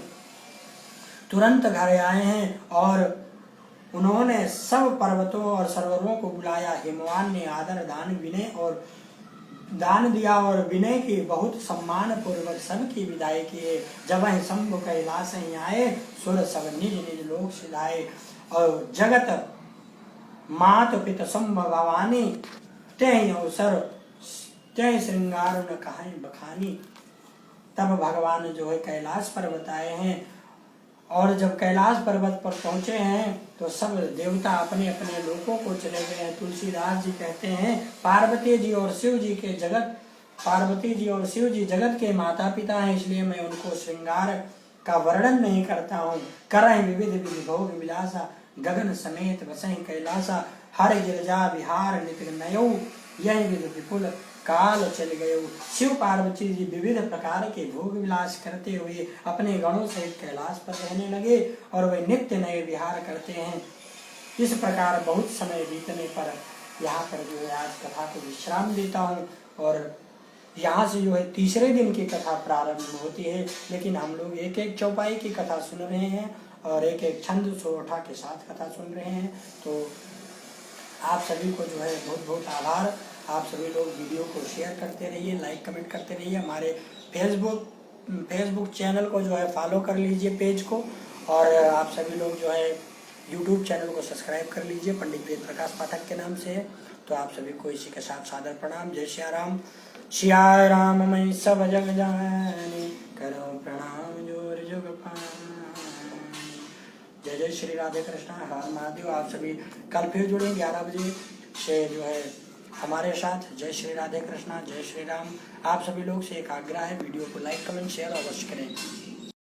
तुरंत घर आए हैं और उन्होंने सब पर्वतों और सरोवरों को बुलाया। हिमवान ने आदर दान विनय और दान दिया और विनय की बहुत सम्मान पूर्वक सबकी विदाई किए। जब वह शंभु कैलाश ही आए सुर सब निज निज लोक सिधाए। और जगत मात पिता शंभु भवानी तय अवसर तय श्रृंगार न कहाई बखानी। तब भगवान जो है कैलाश पर्वत आए हैं और जब कैलाश पर्वत पर पहुंचे हैं तो सब देवता अपने अपने लोकों को चले गए हैं। तुलसीदास जी कहते हैं पार्वती जी और शिव जी जगत के माता पिता हैं, इसलिए मैं उनको श्रृंगार का वर्णन नहीं करता हूँ। करहि विविध विधि भोग विलासा गगन समेत बसहि कैलासा। हर गिरजा विहार नित नयौ यही विधि विपुल काल चल गए। शिव पार्वती जी विविध प्रकार के भोग विलास करते हुए अपने गणों सहित कैलाश पर रहने लगे और वे नित्य नए विहार करते हैं। इस प्रकार बहुत समय बीतने पर यहाँ पर जो है आज कथा को विश्राम देता हूँ और यहाँ से जो है तीसरे दिन की कथा प्रारंभ होती है। लेकिन हम लोग एक एक चौपाई की कथा सुन रहे हैं और एक एक छंद सोठा के साथ कथा सुन रहे हैं। तो आप सभी को जो है बहुत बहुत आभार। आप सभी लोग वीडियो को शेयर करते रहिए, लाइक कमेंट करते रहिए। हमारे फेसबुक चैनल को जो है फॉलो कर लीजिए पेज को, और आप सभी लोग जो है यूट्यूब चैनल को सब्सक्राइब कर लीजिए, पंडित वेद प्रकाश पाठक के नाम से है। तो आप सभी को इसी के साथ सादर प्रणाम। जय सिया राम मैं सब जग जानी करो प्रणाम जोर जुग पानी। जय जय श्री राधे कृष्णा हर महादेव। आप सभी कल फिर जुड़े 11 बजे से जो है हमारे साथ। जय श्री राधे कृष्णा, जय श्री राम। आप सभी लोग से एक आग्रह है, वीडियो को लाइक कमेंट शेयर अवश्य करें।